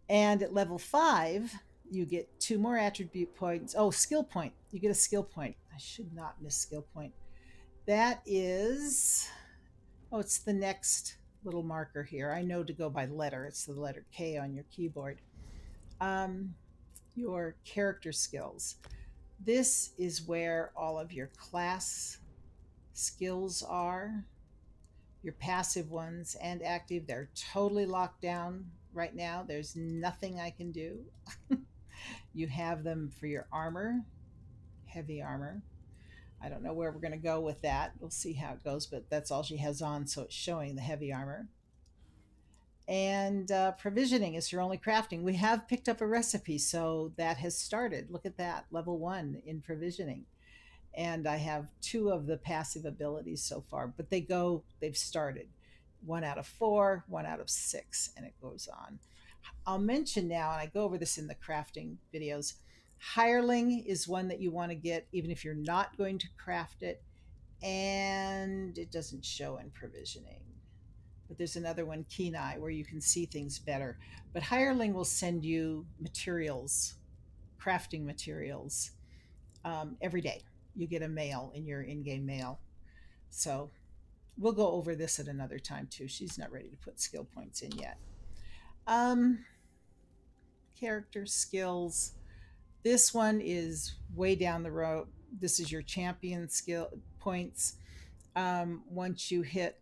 And at level 5, you get 2 more attribute points. Oh, skill point. You get a skill point. I should not miss skill point. That is, oh, it's the next little marker here. I know to go by letter. It's the letter K on your keyboard. Um, your character skills. This is where all of your class skills are, your passive ones and active. They're totally locked down right now. There's nothing I can do. You have them for your armor, heavy armor. I don't know where we're going to go with that. We'll see how it goes, but that's all she has on, so it's showing the heavy armor. And provisioning is your only crafting. We have picked up a recipe, so that has started. Look at that, level 1 in provisioning. And I have 2 of the passive abilities so far, but they've started. 1 out of 4, 1 out of 6, and it goes on. I'll mention now, and I go over this in the crafting videos, hireling is one that you want to get even if you're not going to craft it, and it doesn't show in provisioning. But there's another one, Kenai, where you can see things better. But hireling will send you materials, crafting materials, every day. You get a mail in your in-game mail. So we'll go over this at another time too. She's not ready to put skill points in yet. Um, Character skills. This one is way down the road. This is your champion skill points. Once you hit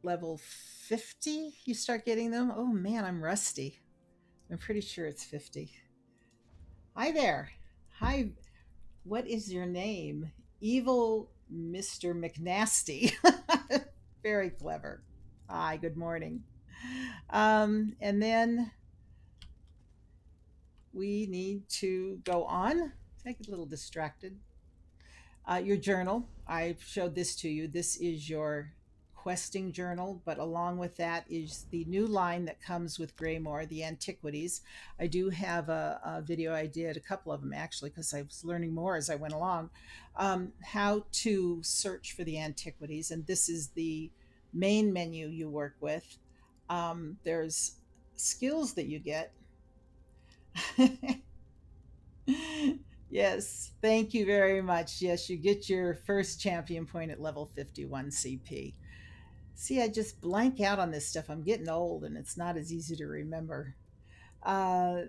level 50, you start getting them. Oh man, I'm rusty. I'm pretty sure it's 50. Hi there. Hi. What is your name? Evil Mr. McNasty. Very clever. Hi, good morning. And then we need to go on. I get a little distracted. Your journal. I showed this to you. This is your questing journal, but along with that is the new line that comes with Greymoor, the antiquities. I do have a video I did, a couple of them actually, because I was learning more as I went along, how to search for the antiquities. And this is the main menu you work with. There's skills that you get. Yes, thank you very much. Yes, you get your first champion point at level 51 CP. See, I just blank out on this stuff. I'm getting old and it's not as easy to remember. Uh,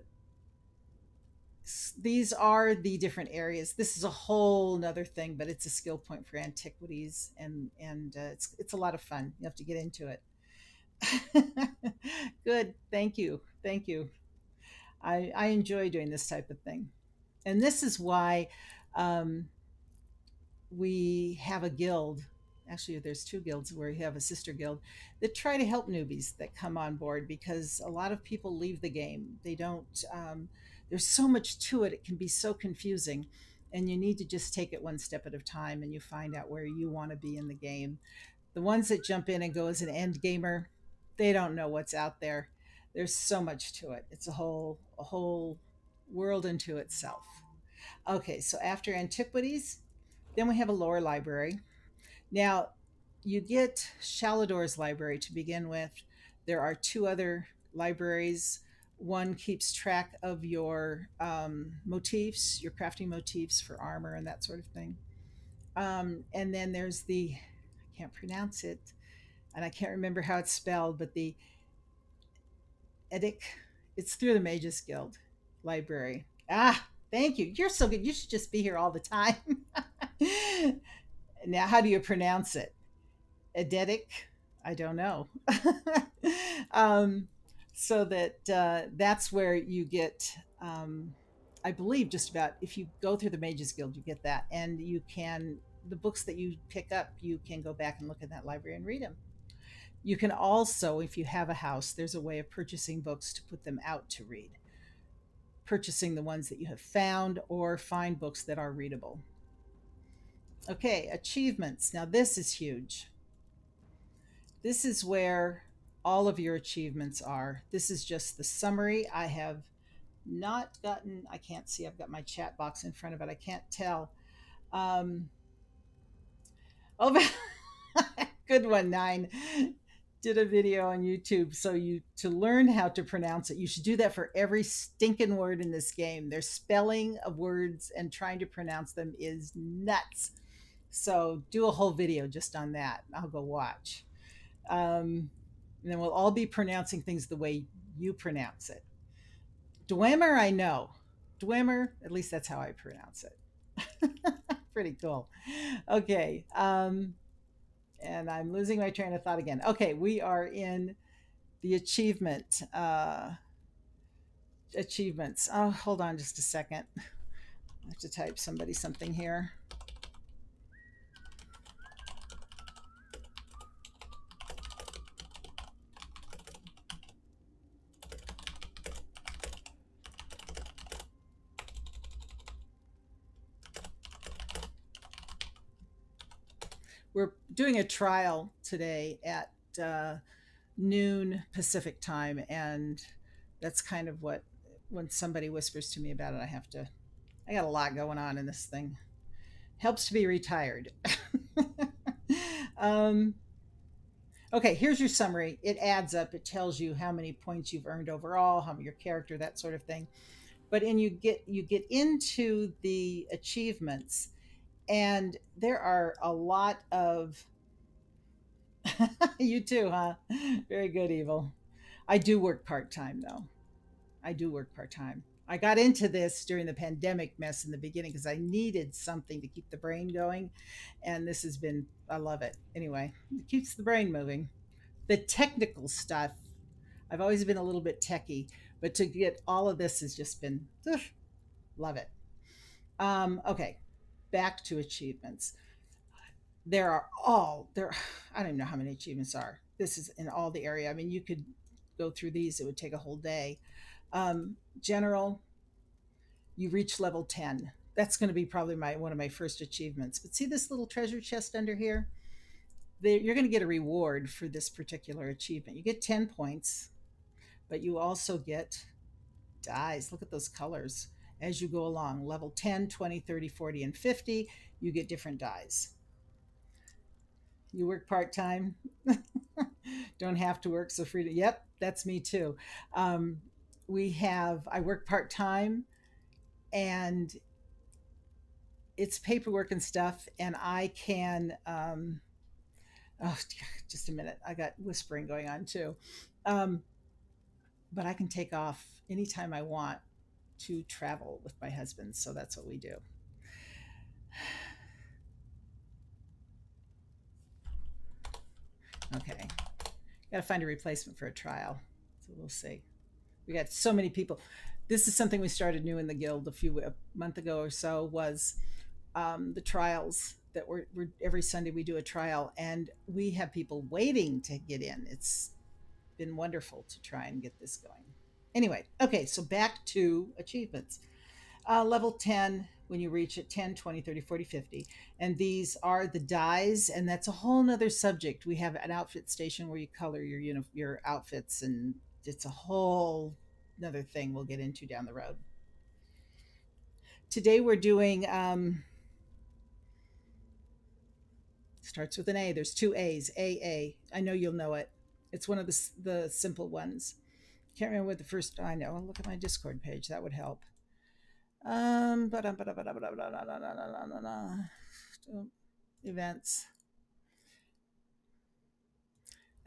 these are the different areas. This is a whole nother thing, but it's a skill point for antiquities, and it's a lot of fun. You have to get into it. Good, thank you. I enjoy doing this type of thing, and this is why um, we have a guild. Actually, there's 2 guilds where we have a sister guild that try to help newbies that come on board, because a lot of people leave the game. They don't, there's so much to it, it can be so confusing. And you need to just take it one step at a time and you find out where you want to be in the game. The ones that jump in and go as an end gamer, they don't know what's out there. There's so much to it. It's a whole world into itself. Okay, so after antiquities, then we have a lore library. Now, you get Shalador's library to begin with. There are 2 other libraries. One keeps track of your motifs, your crafting motifs for armor and that sort of thing. And then there's I can't pronounce it, and I can't remember how it's spelled, but the Edic. It's through the Mages Guild library. Ah, thank you. You're so good. You should just be here all the time. Now, how do you pronounce it? Edetic? I don't know. um, so that's where you get, I believe, just about if you go through the Mages Guild, you get that, and you can the books that you pick up, you can go back and look in that library and read them. You can also, if you have a house, there's a way of purchasing books to put them out to read, purchasing the ones that you have found or find books that are readable. Okay, achievements. Now, this is huge. This is where all of your achievements are. This is just the summary. I have not gotten, I can't see, I've got my chat box in front of it. I can't tell. Oh, good one, Nine. Did a video on YouTube. So you to learn how to pronounce it, you should do that for every stinking word in this game. Their spelling of words and trying to pronounce them is nuts. So do a whole video just on that. I'll go watch. And then we'll all be pronouncing things the way you pronounce it. Dwemer, I know. Dwemer, at least that's how I pronounce it. Pretty cool. Okay. And I'm losing my train of thought again. Okay, we are in the achievements. Oh, hold on just a second. I have to type something here. We're doing a trial today at noon Pacific time, and that's kind of what when somebody whispers to me about it, I got a lot going on in this thing. Helps to be retired. um, okay, here's your summary. It adds up. It tells you how many points you've earned overall, how your character, that sort of thing. But you get into the achievements, and there are a lot of you too, huh? Very good, Evil. I do work part time though. I do work part time. I got into this during the pandemic mess in the beginning because I needed something to keep the brain going. And this has been, I love it. Anyway, it keeps the brain moving. The technical stuff, I've always been a little bit techie, but to get all of this has just been, ugh, love it. Okay, back to achievements. There are all there. I don't even know how many achievements are. This is in all the area. I mean, you could go through these. It would take a whole day. General, you reach level 10. That's going to be probably one of my first achievements. But see this little treasure chest under here? You're going to get a reward for this particular achievement. You get 10 points, but you also get dies. Look at those colors as you go along. Level 10, 20, 30, 40, and 50, you get different dies. You work part time, don't have to work so free to. Yep, that's me too. Um, I work part time, and it's paperwork and stuff, and I can. Oh, just a minute. I got whispering going on too. Um, but I can take off anytime I want to travel with my husband. So that's what we do. Okay. Got to find a replacement for a trial. So we'll see. We got so many people. This is something we started new in the guild a month ago or so was the trials that we're every Sunday we do a trial, and we have people waiting to get in. It's been wonderful to try and get this going. Anyway, okay, so back to achievements. Level 10, when you reach it, 10, 20, 30, 40, 50. And these are the dyes, and that's a whole nother subject. We have an outfit station where you color your outfits, and it's a whole another thing we'll get into down the road. Today we're doing starts with an A. There's two A's. A. I know you'll know it. It's one of the simple ones. Can't remember what the first. I know. I'll look at my Discord page. That would help. Events.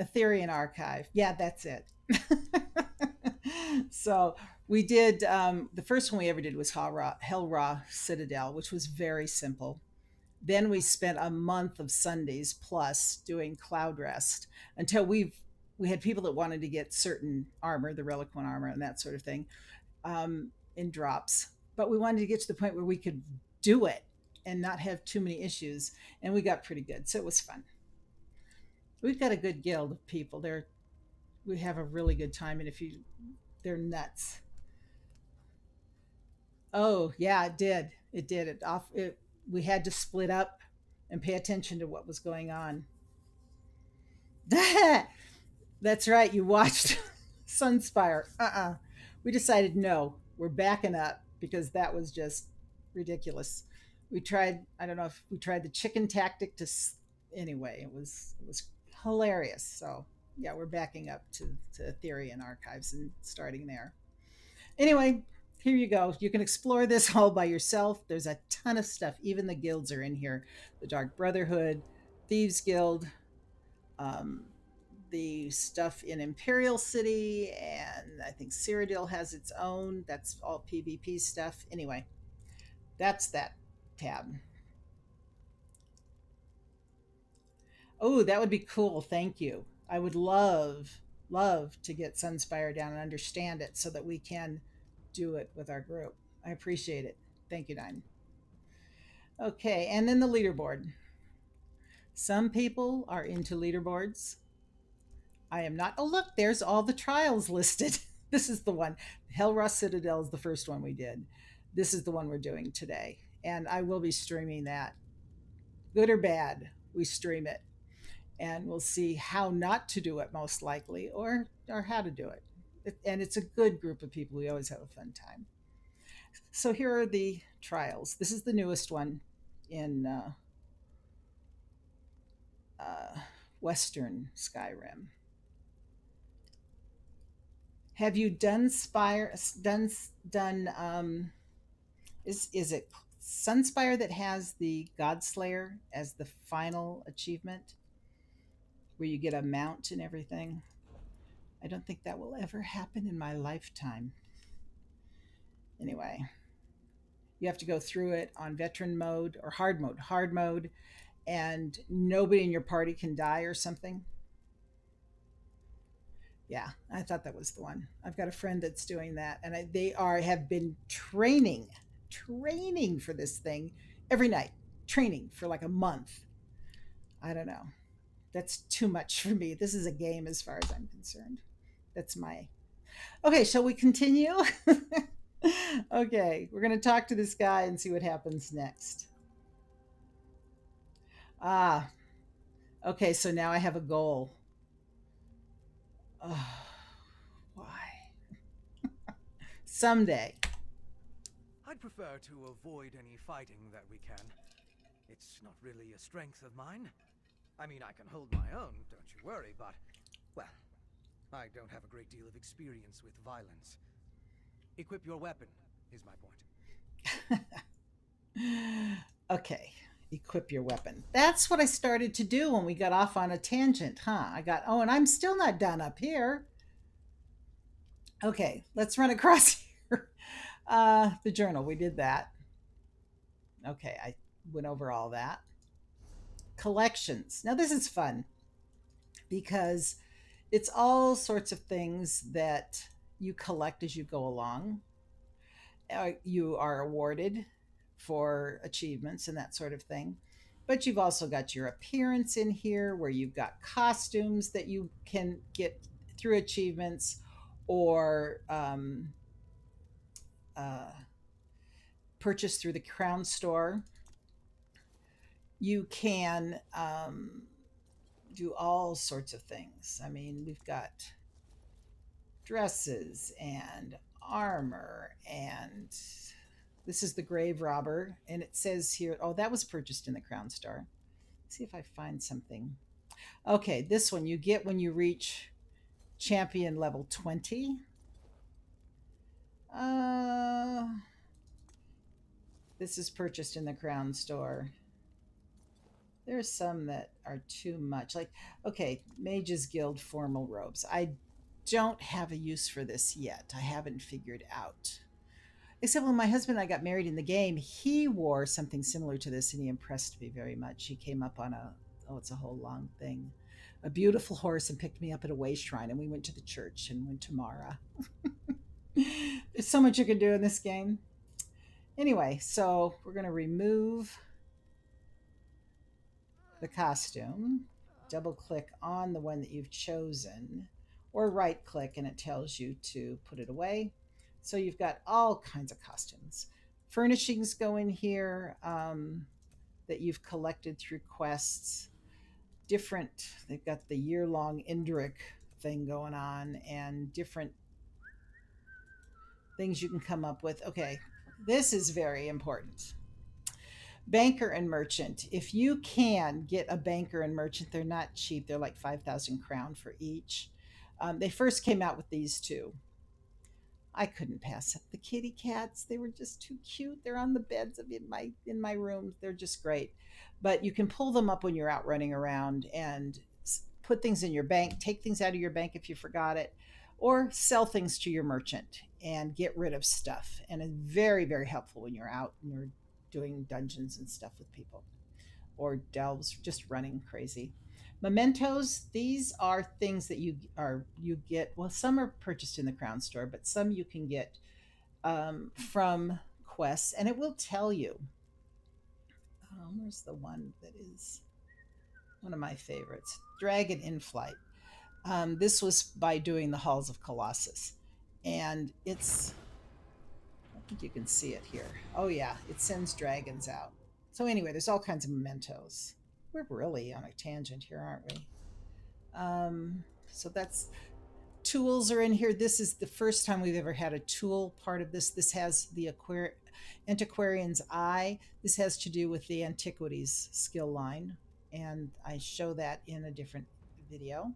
Ethereum archive. Yeah, that's it. So we did the first one we ever did was Hell Ra Citadel, which was very simple. Then we spent a month of Sundays plus doing Cloud Rest until we had people that wanted to get certain armor, the Relic One armor, and that sort of thing, in drops. But we wanted to get to the point where we could do it and not have too many issues, and we got pretty good. So it was fun. We've got a good guild of people. We have a really good time, and if you, they're nuts. Oh yeah, it did. It did. It off. It We had to split up and pay attention to what was going on. That's right. You watched Sunspire. We decided no, we're backing up because that was just ridiculous. We tried. I don't know if we tried the chicken tactic to. Anyway, it was hilarious. So yeah, we're backing up to Theory and Archives and starting there. Anyway, here you go. You can explore this all by yourself. There's a ton of stuff. Even the guilds are in here: the Dark Brotherhood, Thieves Guild, um, the stuff in Imperial City, and I think Cyrodiil has its own. That's all PvP stuff. Anyway, that's that tab. Oh, that would be cool. Thank you. I would love to get Sunspire down and understand it so that we can do it with our group. I appreciate it. Thank you, Nine. Okay, and then the leaderboard. Some people are into leaderboards. I am not. Oh, look, there's all the trials listed. This is the one. Hellrust Citadel is the first one we did. This is the one we're doing today. And I will be streaming that. Good or bad, we stream it. And we'll see how not to do it most likely or how to do it. And it's a good group of people. We always have a fun time. So here are the trials. This is the newest one in uh, Western Skyrim. Have you done Spire? Done? Is it Sunspire that has the Godslayer as the final achievement, where you get a mount and everything? I don't think that will ever happen in my lifetime. Anyway, you have to go through it on veteran mode or hard mode. Hard mode, and nobody in your party can die or something. Yeah, I thought that was the one. I've got a friend that's doing that, and they are have been training for this thing every night, training for like a month. I don't know. That's too much for me. This is a game as far as I'm concerned. That's my. Okay, shall we continue? Okay, we're going to talk to this guy and see what happens next. Ah, okay, so now I have a goal. Oh, why? Someday. I'd prefer to avoid any fighting that we can. It's not really a strength of mine. I mean, I can hold my own, don't you worry, but, well, I don't have a great deal of experience with violence. Equip your weapon, is my point. Okay, equip your weapon. That's what I started to do when we got off on a tangent, huh? Oh, and I'm still not done up here. Okay, let's run across here. The journal, we did that. Okay, I went over all that. Collections. Now, this is fun because it's all sorts of things that you collect as you go along. You are awarded for achievements and that sort of thing. But you've also got your appearance in here where you've got costumes that you can get through achievements or uh, purchase through the Crown Store. You can do all sorts of things. I mean, we've got dresses and armor, and this is the Grave Robber, and it says here, oh, that was purchased in the Crown Store. Let's see if I find something. Okay, this one you get when you reach champion level 20. Uh, this is purchased in the Crown Store. There's some that are too much. Like, okay, Mages Guild formal robes. I don't have a use for this yet. I haven't figured out. Except when my husband and I got married in the game, he wore something similar to this and he impressed me very much. He came up on oh, it's a whole long thing, a beautiful horse and picked me up at a way shrine. And we went to the church and went to Mara. There's so much you can do in this game. Anyway, so we're going to remove the costume, double click on the one that you've chosen, or right click and it tells you to put it away. So you've got all kinds of costumes. Furnishings go in here that you've collected through quests. Different, they've got the year long Indrik thing going on and different things you can come up with. Okay, this is very important. Banker and merchant. If you can get a banker and merchant, they're not cheap. They're like 5,000 crown for each. They first came out with these two. I couldn't pass up the kitty cats. They were just too cute. They're on the beds of in my room. They're just great. But you can pull them up when you're out running around and put things in your bank, take things out of your bank if you forgot it, or sell things to your merchant and get rid of stuff. And it's very, very helpful when you're out and you're doing dungeons and stuff with people or delves, just running crazy. Mementos, these are things that you get. Well, some are purchased in the Crown Store, but some you can get from quests, and it will tell you. Where's the one that is one of my favorites? Dragon in Flight. This was by doing the Halls of Colossus, and it's. I think you can see it here. Oh yeah, it sends dragons out. So anyway, there's all kinds of mementos. We're really on a tangent here, aren't we? So that's tools are in here. This is the first time we've ever had a tool part of this. This has the antiquarian's eye. This has to do with the antiquities skill line, and I show that in a different video.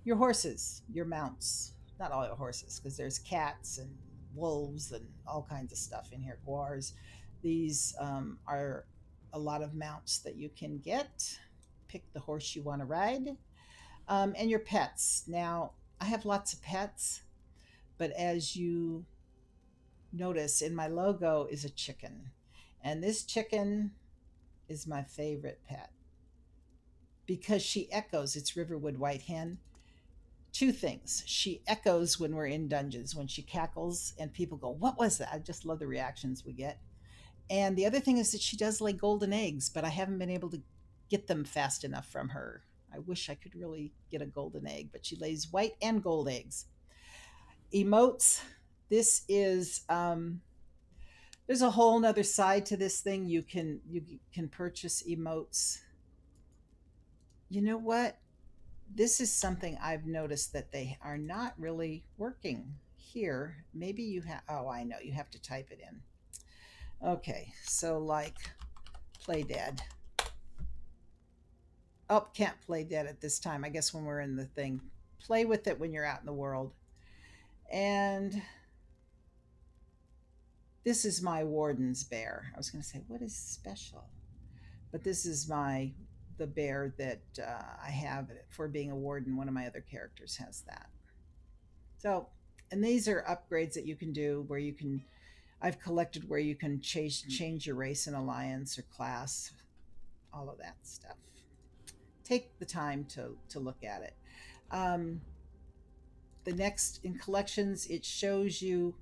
Your horses, your mounts, not all your horses, because there's cats and wolves and all kinds of stuff in here. Guars. These are a lot of mounts that you can get. Pick the horse you want to ride. And your pets. Now, I have lots of pets, but as you notice in my logo is a chicken. And this chicken is my favorite pet because she echoes. It's Riverwood White Hen. Two things. She echoes when we're in dungeons, when she cackles, and people go, "What was that?" I just love the reactions we get. And the other thing is that she does lay golden eggs, but I haven't been able to get them fast enough from her. I wish I could really get a golden egg, but she lays white and gold eggs. Emotes. This is there's a whole nother side to this thing. You can purchase emotes. You know what? This is something I've noticed that they are not really working here. Maybe you have. Oh, I know. You have to type it in. Okay, so like play dead. Oh, can't play dead at this time. I guess when we're in the thing. Play with it when you're out in the world. And this is my warden's bear. I was going to say, what is special? But this is the bear that I have for being a warden. One of my other characters has that. So, and these are upgrades that you can do where you can. I've collected where you can change your race and alliance or class, all of that stuff. Take the time to look at it. Um, the next in collections, it shows you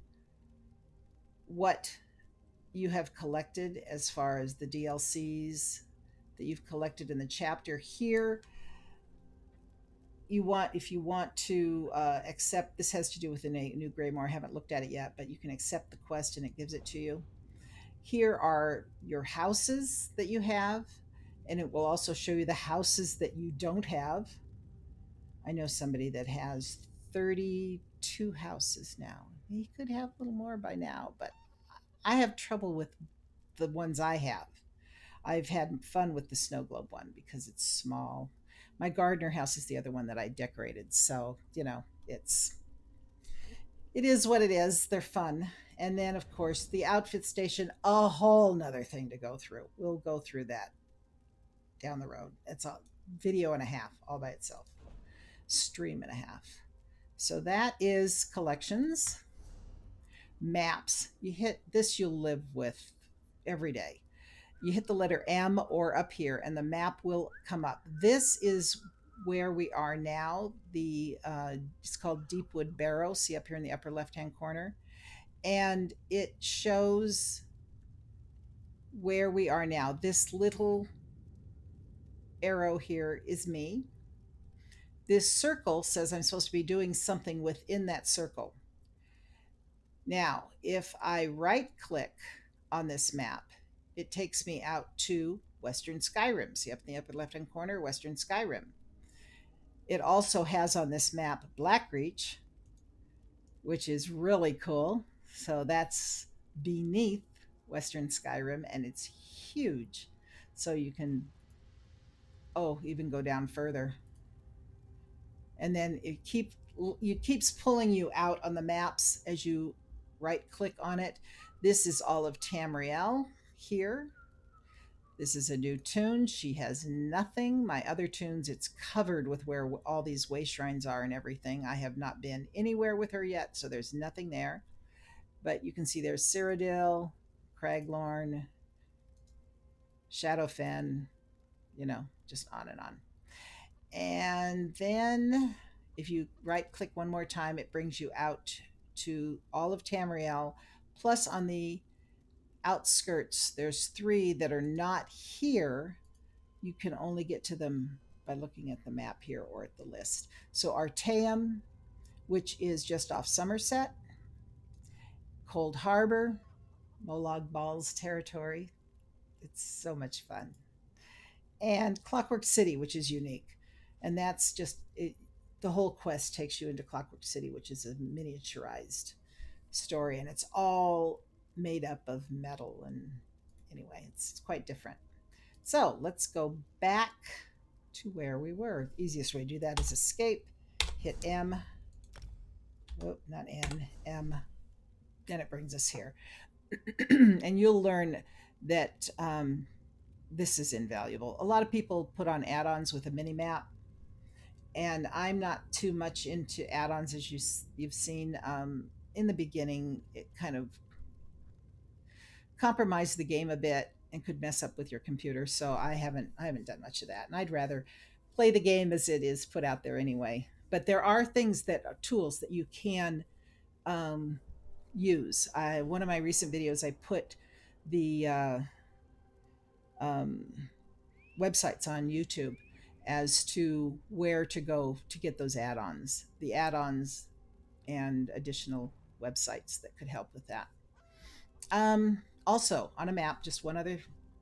what you have collected as far as the DLCs that you've collected in the chapter. Here you want, if you want to accept, this has to do with a new Greymoor. I haven't looked at it yet, but you can accept the quest and it gives it to you. Here are your houses that you have, and it will also show you the houses that you don't have. I know somebody that has 32 houses now. He could have a little more by now, but I have trouble with the ones I have. I've had fun with the snow globe one because it's small. My gardener house is the other one that I decorated. So, it is what it is. They're fun. And then, of course, the outfit station, a whole nother thing to go through. We'll go through that down the road. It's a video and a half all by itself, stream and a half. So that is collections. Maps. You hit this, you'll live with every day. You hit the letter M or up here, and the map will come up. This is where we are now. It's called Deepwood Barrow. See up here in the upper left-hand corner, and it shows where we are now. This little arrow here is me. This circle says I'm supposed to be doing something within that circle. Now, if I right click on this map, it takes me out to Western Skyrim. See up in the upper left hand corner, Western Skyrim. It also has on this map Blackreach, which is really cool. So that's beneath Western Skyrim, and it's huge. So you can, oh, even go down further. And then it keeps pulling you out on the maps as you right click on it. This is all of Tamriel here. This is a new toon. She has nothing. My other toons, it's covered with where all these way shrines are and everything. I have not been anywhere with her yet, so there's nothing there. But you can see there's Cyrodiil, Craglorn, Shadowfen, just on and on. And then if you right click one more time, it brings you out to all of Tamriel. Plus, on the outskirts, there's 3 that are not here. You can only get to them by looking at the map here or at the list. So Artaeum, which is just off Somerset, Cold Harbor, Molag Bal's territory. It's so much fun. And Clockwork City, which is unique. And that's just it, the whole quest takes you into Clockwork City, which is a miniaturized story, and it's all made up of metal. And anyway, it's quite different. So let's go back to where we were. The easiest way to do that is escape, hit M. Oh, not N, M. Then it brings us here. And you'll learn that this is invaluable. A lot of people put on add-ons with a mini map, and I'm not too much into add-ons, as you've seen. In the beginning, it kind of compromised the game a bit and could mess up with your computer. So I haven't done much of that, and I'd rather play the game as it is put out there anyway. But there are things that are tools that you can use. One of my recent videos, I put the um, websites on YouTube as to where to go to get those add-ons, the add-ons and additional websites that could help with that. Also, on a map, just one other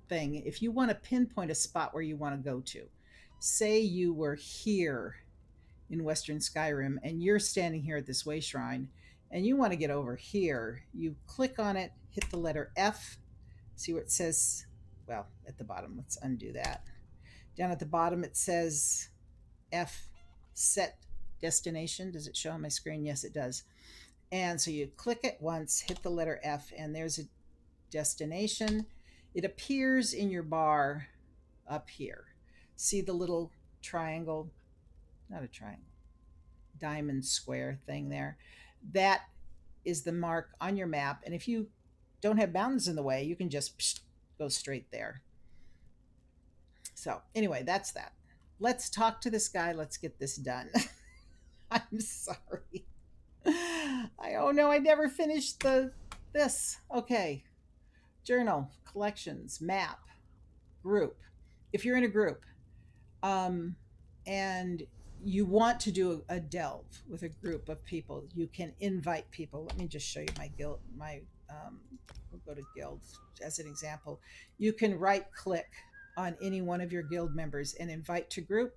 thing, if you want to pinpoint a spot where you want to go to, say you were here in Western Skyrim and you're standing here at this way shrine and you want to get over here, you click on it, hit the letter F, see where it says, well, at the bottom, let's undo that. Down at the bottom, it says F, set destination. Does it show on my screen? Yes, it does. And so you click it once, hit the letter F, and there's a destination. It appears in your bar up here. See the little triangle? Not a triangle, diamond square thing there. That is the mark on your map. And if you don't have mountains in the way, you can just go straight there. So anyway, that's that. Let's talk to this guy. Let's get this done. I'm sorry. Oh no, I never finished this. Okay. Journal, collections, map, group. If you're in a group, and you want to do a delve with a group of people, you can invite people. Let me just show you my guild. We'll go to guilds as an example. You can right click on any one of your guild members and invite to group,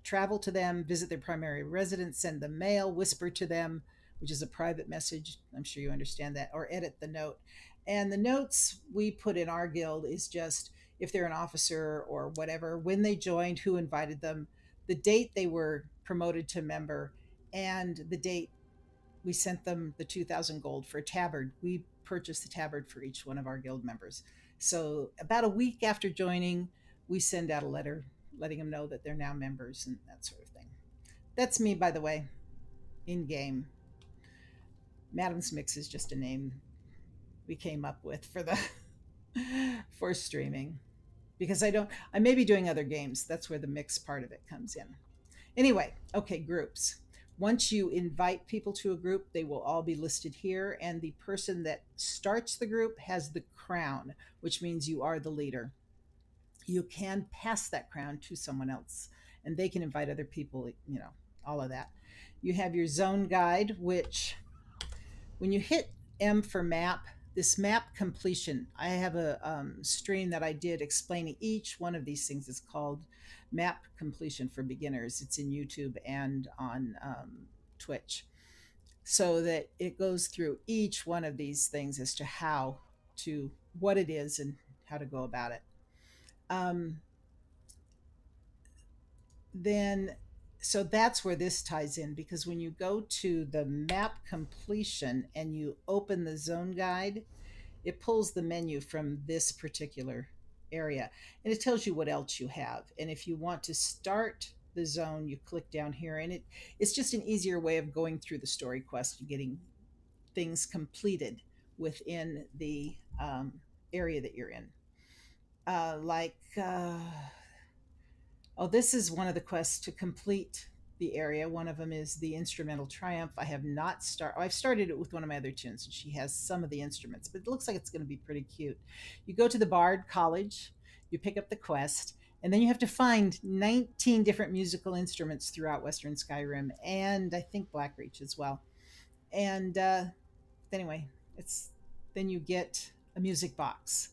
travel to them, visit their primary residence, send them mail, whisper to them, which is a private message. I'm sure you understand that, or edit the note. And the notes we put in our guild is just if they're an officer or whatever, when they joined, who invited them, the date they were promoted to member, and the date we sent them the 2,000 gold for a tabard. We purchased the tabard for each one of our guild members. So about a week after joining, we send out a letter letting them know that they're now members and that sort of thing. That's me, by the way. in game. Madam's Mix is just a name we came up with for the for streaming because I may be doing other games. That's where the mix part of it comes in. Anyway, okay, groups. Once you invite people to a group, they will all be listed here, and the person that starts the group has the crown, which means you are the leader. You can pass that crown to someone else, and they can invite other people, all of that. You have your zone guide, which when you hit M for map, this map completion, I have a stream that I did explaining each one of these things. Is called map completion for beginners. It's in YouTube and on Twitch, so that it goes through each one of these things as to how to what it is and how to go about it. Um, then so that's where this ties in, because when you go to the map completion and you open the zone guide, it pulls the menu from this particular area and it tells you what else you have. And if you want to start the zone, you click down here, and it's just an easier way of going through the story quest and getting things completed within the area that you're in. This is one of the quests to complete the area. One of them is the instrumental triumph. I have not started. I've started it with one of my other tunes, and she has some of the instruments, but it looks like it's going to be pretty cute. You go to the Bard College, you pick up the quest, and then you have to find 19 different musical instruments throughout Western Skyrim, and I think Blackreach as well. And anyway, it's then you get a music box,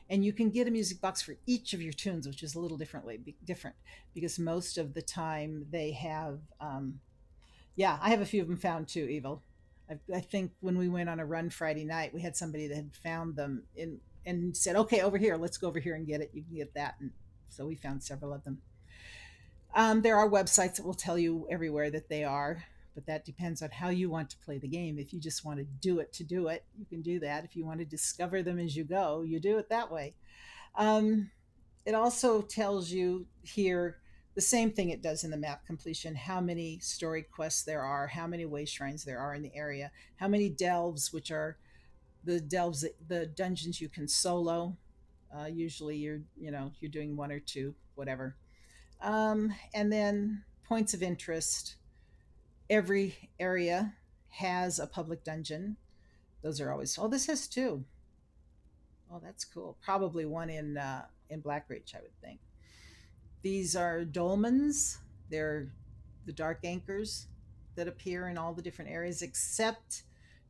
and you can get a music box for each of your tunes, which is a little different because most of the time they have yeah, I have a few of them found too, Evil. I think when we went on a run Friday night, we had somebody that had found them in and said, okay, over here, let's go over here and get it. You can get that. And so we found several of them. There are websites that will tell you everywhere that they are, but that depends on how you want to play the game. If you just want to do it, you can do that. If you want to discover them as you go, you do it that way. Um, it also tells you here the same thing it does in the map completion: how many story quests there are, how many way shrines there are in the area, how many delves, which are the dungeons you can solo. Usually you're doing one or two, whatever. And then points of interest. Every area has a public dungeon. Those are always. Oh, this has two. Oh, that's cool. Probably one in Blackreach, I would think. These are dolmens. They're the dark anchors that appear in all the different areas except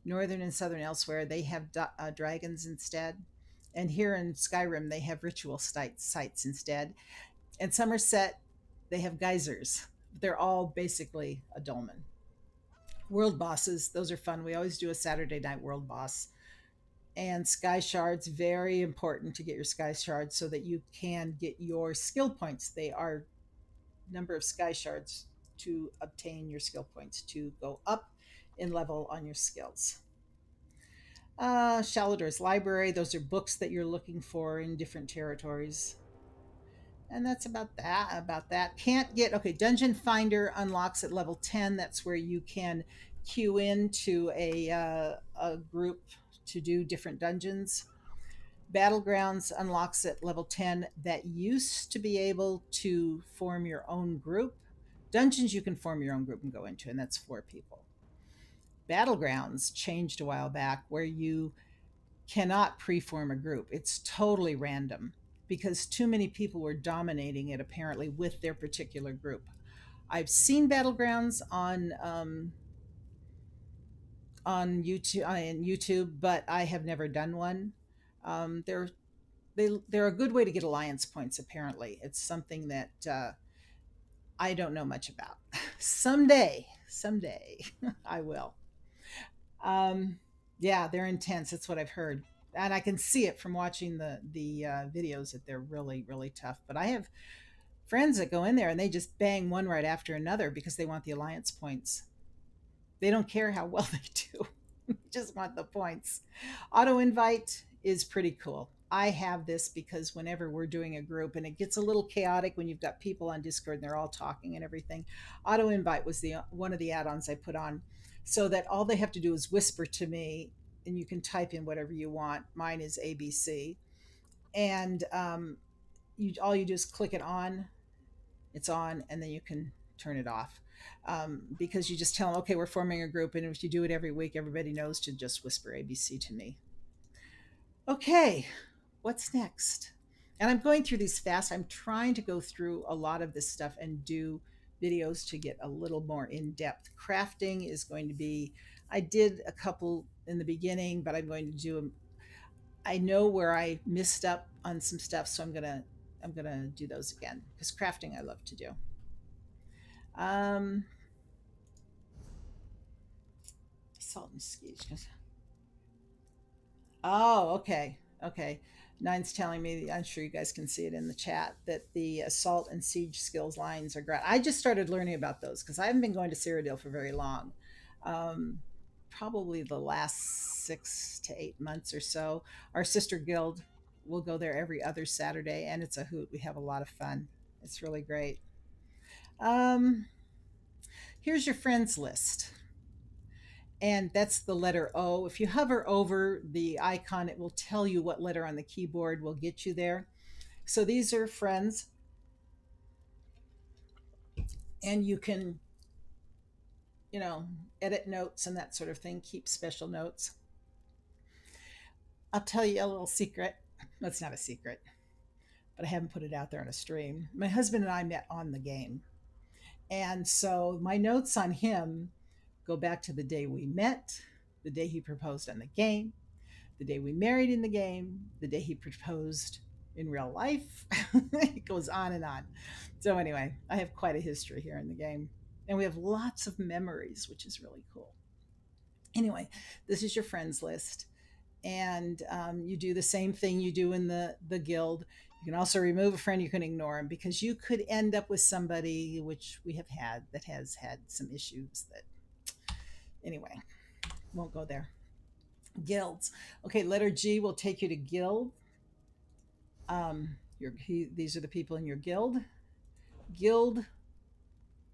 northern and southern elsewhere. They have dragons instead. And here in Skyrim, they have ritual sites instead. And Somerset, they have geysers. They're all basically a dolmen. World bosses, those are fun. We always do a Saturday night world boss. And sky shards, very important to get your sky shards so that you can get your skill points. They are number of sky shards to obtain your skill points to go up in level on your skills. Shalador's library, those are books that you're looking for in different territories. And that's about that. Can't get okay. Dungeon Finder unlocks at level 10. That's where you can queue into a group to do different dungeons. Battlegrounds unlocks at level 10. That used to be able to form your own group. Dungeons you can form your own group and go into, and that's 4 people. Battlegrounds changed a while back where you cannot preform a group. It's totally random because too many people were dominating it apparently with their particular group. I've seen Battlegrounds on YouTube, but I have never done one. They're a good way to get alliance points. Apparently, it's something that I don't know much about. Someday, I will. Um, yeah, they're intense. That's what I've heard, and I can see it from watching the videos that they're really really tough. But I have friends that go in there and they just bang one right after another because they want the alliance points. They don't care how well they do; just want the points. Auto invite is pretty cool. I have this because whenever we're doing a group and it gets a little chaotic when you've got people on Discord and they're all talking and everything, auto invite was the one of the add-ons I put on, so that all they have to do is whisper to me, and you can type in whatever you want. Mine is ABC, and you all you do is click it on. It's on, and then you can turn it off. Because you just tell them, okay, we're forming a group, and if you do it every week, everybody knows to just whisper ABC to me. Okay, what's next? And I'm going through these fast. I'm trying to go through a lot of this stuff and do videos to get a little more in depth. Crafting is going to be, I did a couple in the beginning, but I'm going to do them. I know where I missed up on some stuff, so I'm gonna do those again because crafting I love to do. Um, Salt and ski. Oh, okay. Okay. Nine's telling me, I'm sure you guys can see it in the chat, that the assault and siege skills lines are great. I just started learning about those because I haven't been going to Cyrodiil for very long. Um, Probably the last 6 to 8 months or so. Our sister guild will go there every other Saturday, and it's a hoot. We have a lot of fun. It's really great. Um, Here's your friends list, and that's the letter O. If you hover over the icon, it will tell you what letter on the keyboard will get you there. So these are friends, and you can, you know, edit notes and that sort of thing, keep special notes. I'll tell you a little secret. That's not a secret, but I haven't put it out there on a stream. My husband and I met on the game. And so my notes on him go back to the day we met, the day he proposed on the game, the day we married in the game, the day he proposed in real life. It goes on and on. So, anyway, I have quite a history here in the game. And we have lots of memories, which is really cool. Anyway, this is your friends list. And you do the same thing you do in the guild. You can also remove a friend, you can ignore them because you could end up with somebody, which we have had, that has had some issues that, anyway, won't go there. Guilds. Okay, letter G will take you to guild. These are the people in your guild. Guild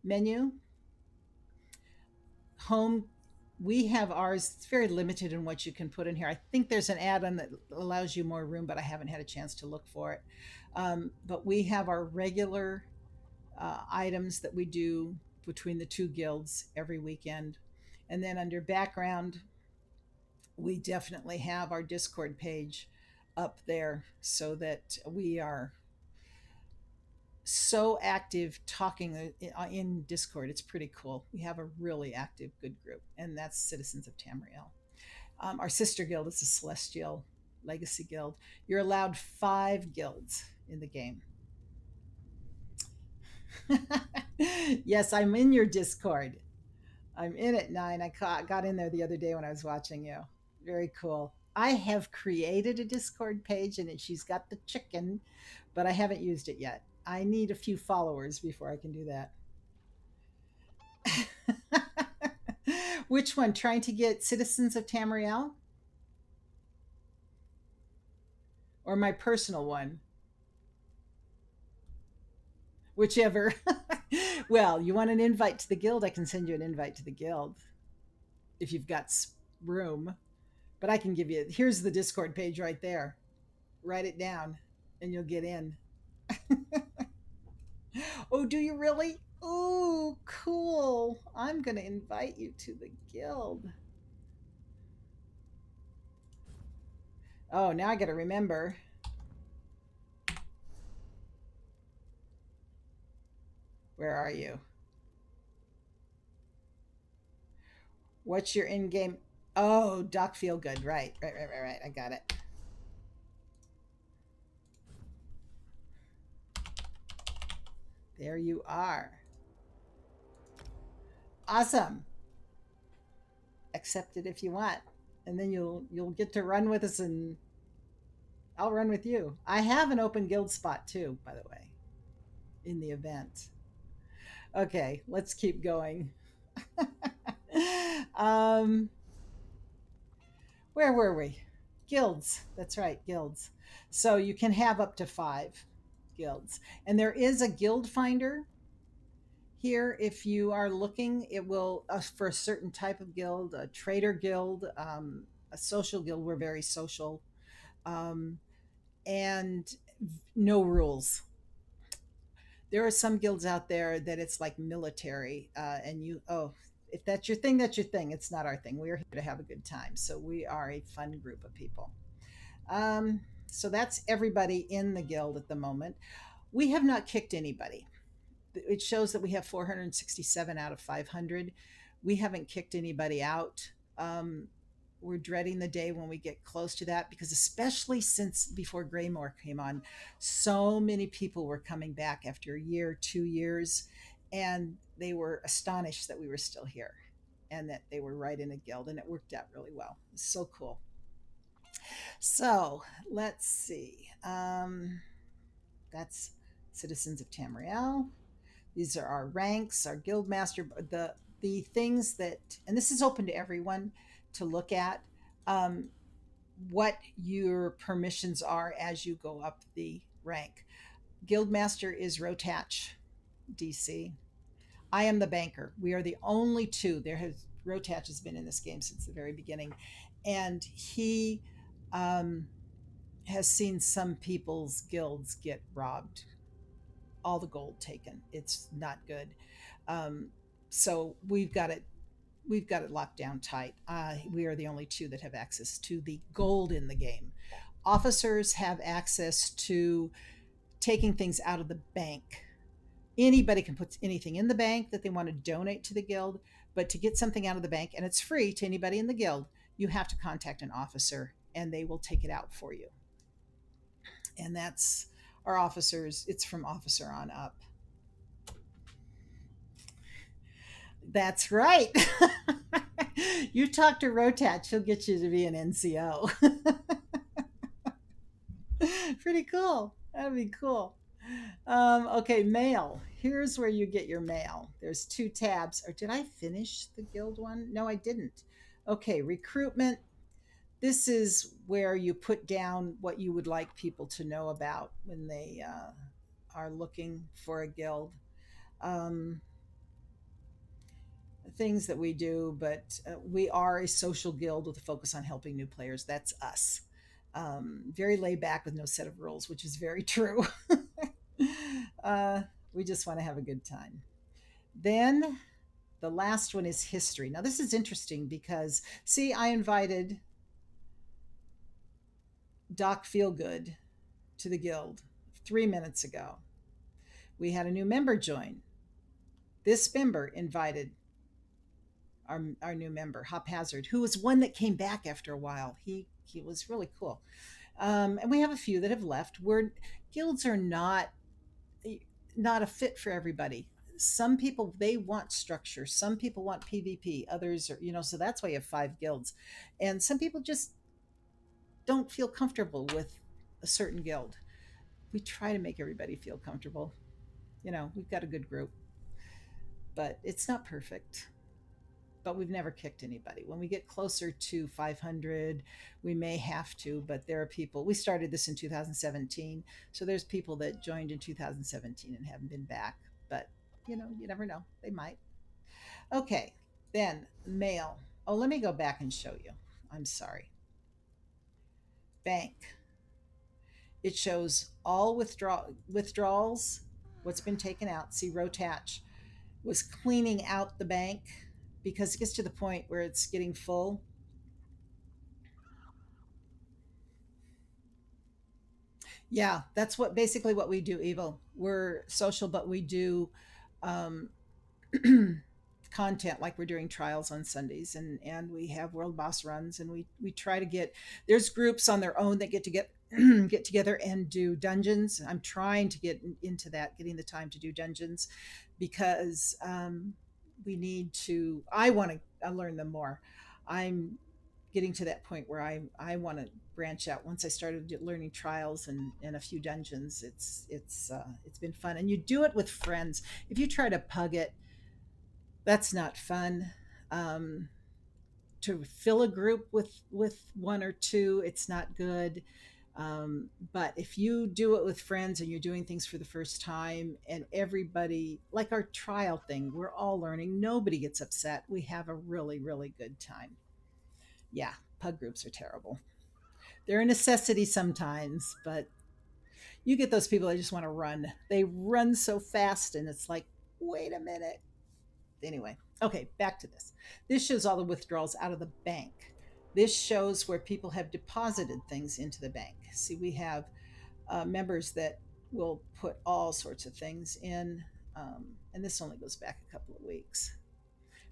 menu. Home. We have ours. It's very limited in what you can put in here. I think there's an add-on that allows you more room, but I haven't had a chance to look for it. But we have our regular items that we do between the two guilds every weekend. And then under background, we definitely have our Discord page up there so that we are so active talking in Discord. It's pretty cool. We have a really active, good group, and that's Citizens of Tamriel. Our sister guild is the Celestial Legacy Guild. You're allowed 5 guilds in the game. Yes, I'm in your Discord. I'm in it, Nine. I got in there the other day when I was watching you. Very cool. I have created a Discord page and she's got the chicken, but I haven't used it yet. I need a few followers before I can do that. Which one? Trying to get Citizens of Tamriel? Or my personal one? Whichever. Well, you want an invite to the guild? I can send you an invite to the guild if you've got room. But I can give you, here's the Discord page right there. Write it down and you'll get in. Oh, do you really? Oh, cool. I'm going to invite you to the guild. Oh, now I got to remember. Where are you? What's your in game? Oh, Doc Feelgood. Right. I got it. There you are. Awesome. Accept it if you want. And then you'll get to run with us and I'll run with you. I have an open guild spot too, by the way, in the event. Okay, let's keep going. um, where were we? Guilds. That's right, guilds. So you can have up to 5 guilds. And there is a guild finder here if you are looking. It will, for a certain type of guild, a trader guild, a social guild. We're very social. Um, and no rules. There are some guilds out there that it's like military, and you, oh, if that's your thing, that's your thing. It's not our thing. We are here to have a good time. So we are a fun group of people. So that's everybody in the guild at the moment. We have not kicked anybody. It shows that we have 467 out of 500. We haven't kicked anybody out. We're dreading the day when we get close to that, because especially since before Greymore came on, so many people were coming back after a year, 2 years, and they were astonished that we were still here and that they were right in a guild, and it worked out really well. It's so cool. So let's see. That's Citizens of Tamriel. These are our ranks, our guild master, the things that, and this is open to everyone to look at. Um, what your permissions are as you go up the rank. Guildmaster is Rotach DC. I am the banker. We are the only two. Rotach has been in this game since the very beginning, and he um, has seen some people's guilds get robbed, all the gold taken. It's not good. Um, so we've got it locked down tight. We are the only two that have access to the gold in the game. Officers have access to taking things out of the bank. Anybody can put anything in the bank that they want to donate to the guild, but to get something out of the bank, and it's free to anybody in the guild, you have to contact an officer and they will take it out for you. And that's our officers. It's from officer on up. That's right. You talk to Rotach, he'll get you to be an NCO. Pretty cool. That'd be cool. Okay, mail. Here's where you get your mail. There's 2 tabs. Or did I finish the guild one? No, I didn't. Okay, recruitment. This is where you put down what you would like people to know about when they are looking for a guild. Um, Things that we do, but we are a social guild with a focus on helping new players. That's us. Very laid back with no set of rules, which is very true. uh, we just want to have a good time. Then the last one is history. Now, this is interesting because, see, I invited Doc Feelgood to the guild 3 minutes ago. We had a new member join. This member invited our new member, Haphazard, who was one that came back after a while. He was really cool. And we have a few that have left. Guilds are not a fit for everybody. Some people, they want structure. Some people want PvP. Others are, so that's why you have 5 guilds. And some people just don't feel comfortable with a certain guild. We try to make everybody feel comfortable. We've got a good group, but it's not perfect. But we've never kicked anybody. When we get closer to 500, we may have to, but there are people. We started this in 2017, so there's people that joined in 2017 and haven't been back. But you never know. They might. Okay, then mail. Oh, let me go back and show you. I'm sorry. Bank. It shows all withdrawals, what's been taken out. See, Rotach was cleaning out the bank because it gets to the point where it's getting full. Yeah, that's basically what we do, Evil. We're social, but we do um, content, like we're doing trials on Sundays, and we have world boss runs, and we try to get, there's groups on their own that get together and do dungeons. I'm trying to get into that, getting the time to do dungeons, because we need to, I want to learn them more. I'm getting to that point where I want to branch out. Once I started learning trials and a few dungeons, it's been fun, and you do it with friends. If you try to pug it, that's not fun. Um, to fill a group with one or two, it's not good. But if you do it with friends and you're doing things for the first time, and everybody, like our trial thing, we're all learning, nobody gets upset, we have a really, really good time. Yeah, pug groups are terrible. They're a necessity sometimes, but you get those people that just want to run. They run so fast, and it's like, wait a minute. Anyway, okay, back to this. This shows all the withdrawals out of the bank. This shows where people have deposited things into the bank. See, we have members that will put all sorts of things in, and this only goes back a couple of weeks.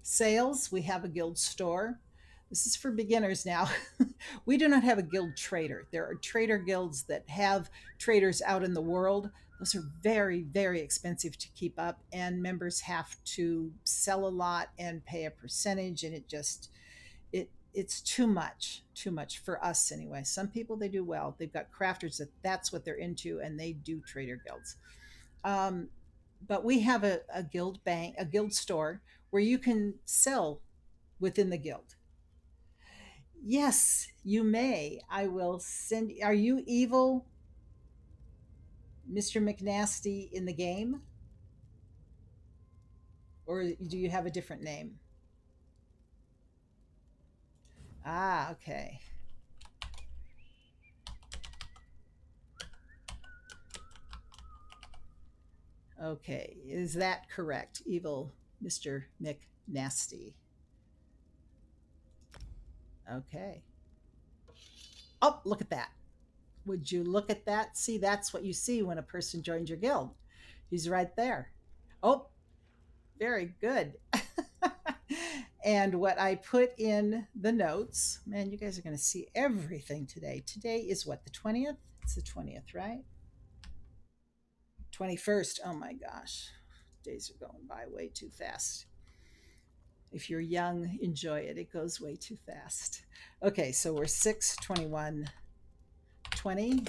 Sales, we have a guild store. This is for beginners now. We do not have a guild trader. There are trader guilds that have traders out in the world. Those are very, very expensive to keep up, and members have to sell a lot and pay a percentage, and it's too much for us anyway. Some people, they do well. They've got crafters that's what they're into, and they do trader guilds. Um, but we have a guild bank, a guild store where you can sell within the guild. Yes, you may. I will send. Are you evil, Mr. McNasty, in the game, or do you have a different name? Ah, okay. Okay, is that correct? Evil Mr. McNasty. Okay. Oh, look at that. Would you look at that? See, that's what you see when a person joins your guild. He's right there. Oh, very good. And what I put in the notes, man, you guys are going to see everything today. Today is what, the 20th? It's the 20th, right? 21st. Oh my gosh. Days are going by way too fast. If you're young, enjoy it. It goes way too fast. Okay, so we're 6/21/20.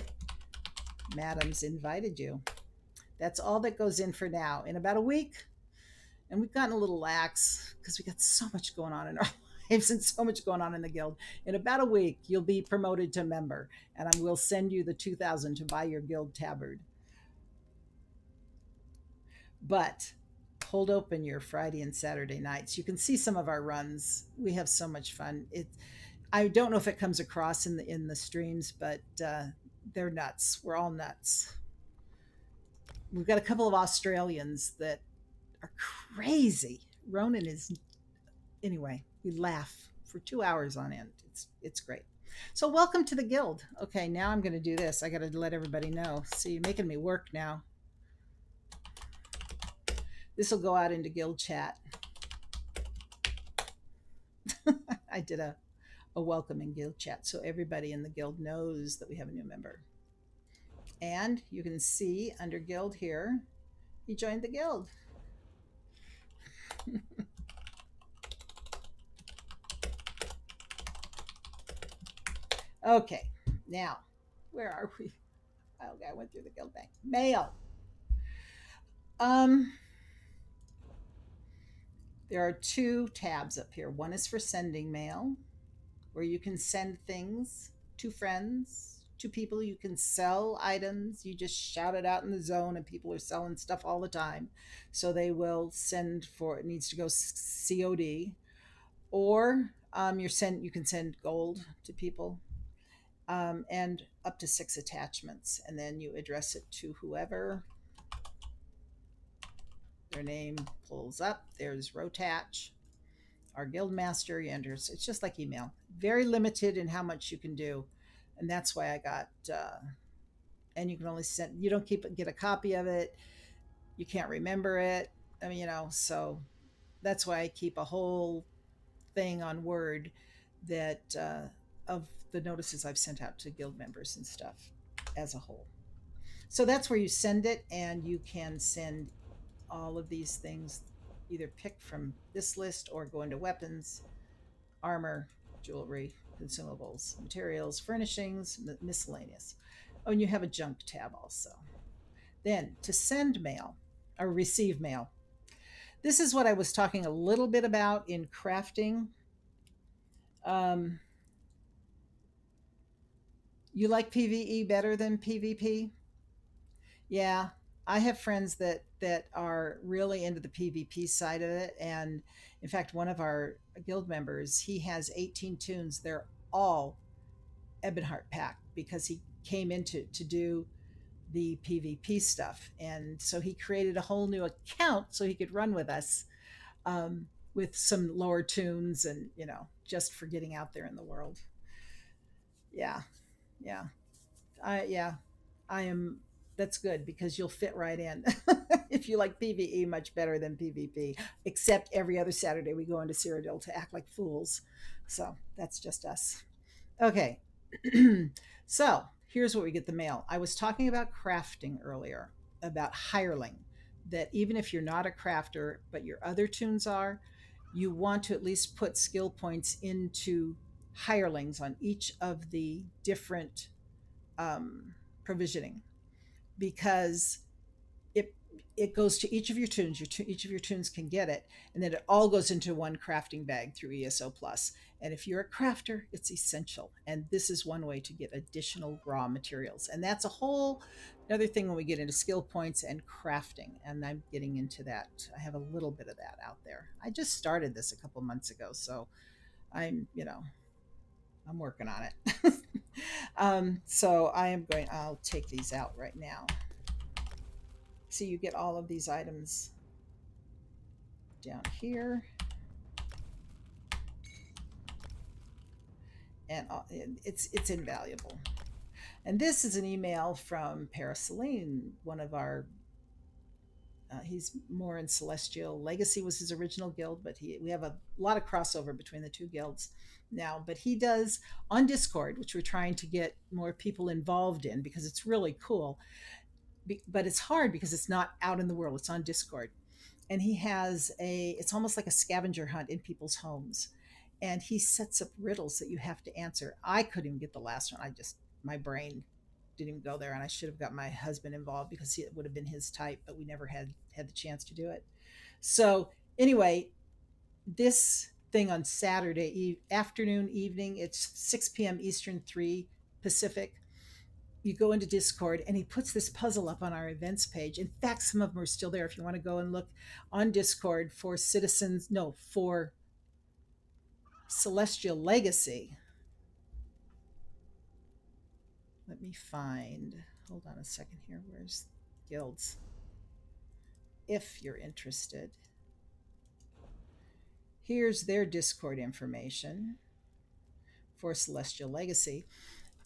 Madam's invited you. That's all that goes in for now. In about a week, and we've gotten a little lax because we got so much going on in our lives and so much going on in the guild. In about a week, you'll be promoted to member, and I will send you the 2,000 to buy your guild tabard. But hold open your Friday and Saturday nights. You can see some of our runs. We have so much fun. I don't know if it comes across in the streams, but they're nuts. We're all nuts. We've got a couple of Australians that are crazy. Ronan is, anyway. We laugh for 2 hours on end. It's great. So welcome to the guild. Okay, now I'm going to do this. I got to let everybody know. See, you're making me work now. This will go out into guild chat. I did a welcome in guild chat so everybody in the guild knows that we have a new member. And you can see under guild here, he joined the guild. Okay, now, where are we? Okay, I went through the guild bank. Mail. Um, there are two tabs up here. One is for sending mail, where you can send things to friends, to people. You can sell items. You just shout it out in the zone, and people are selling stuff all the time. So they will send for it needs to go COD, or you can send gold to people, and up to 6 attachments, and then you address it to whoever. Their name pulls up. There's Rotach, our guild master. You enter. It's just like email. Very limited in how much you can do, and that's why I got. And you can only send. You don't get a copy of it. You can't remember it. I mean, so that's why I keep a whole thing on Word that of the notices I've sent out to guild members and stuff as a whole. So that's where you send it, and you can send all of these things, either pick from this list or go into weapons, armor, jewelry, consumables, materials, furnishings, miscellaneous. Oh, and you have a junk tab also. Then to send mail or receive mail. This is what I was talking a little bit about in crafting. Um, you like PvE better than PvP? Yeah, I have friends that are really into the PvP side of it, and in fact, one of our guild members, he has 18 tunes. They're all Ebonheart pack because he came into to do the PvP stuff, and so he created a whole new account so he could run with us, with some lower tunes and just for getting out there in the world. Yeah, yeah. Yeah, I am. That's good because you'll fit right in if you like PVE much better than PvP. Except every other Saturday we go into Cyrodiil to act like fools. So that's just us. Okay. So here's where we get the mail. I was talking about crafting earlier, about hireling. That even if you're not a crafter, but your other tunes are, you want to at least put skill points into hirelings on each of the different provisioning, because it it goes to each of your tunes. Each of your tunes can get it, and then it all goes into one crafting bag through ESO Plus. And if you're a crafter, it's essential. And this is one way to get additional raw materials. And that's a whole another thing when we get into skill points and crafting. And I'm getting into that. I have a little bit of that out there. I just started this a couple months ago, so I'm working on it. So I'll take these out right now. So you get all of these items down here. And it's invaluable. And this is an email from Paraceline, one of our. He's more in Celestial. Legacy was his original guild, but we have a lot of crossover between the two guilds now. But he does on Discord, which we're trying to get more people involved in because it's really cool. But it's hard because it's not out in the world; it's on Discord. And he has it's almost like a scavenger hunt in people's homes, and he sets up riddles that you have to answer. I couldn't even get the last one. My brain didn't even go there, and I should have got my husband involved because it would have been his type, but we never had the chance to do it. So anyway, this thing on Saturday afternoon, evening, it's 6 p.m. Eastern, 3 Pacific. You go into Discord and he puts this puzzle up on our events page. In fact, some of them are still there if you want to go and look on Discord for citizens, no, for Celestial Legacy. Let me find, hold on a second here. Where's guilds? If you're interested, here's their Discord information for Celestial Legacy.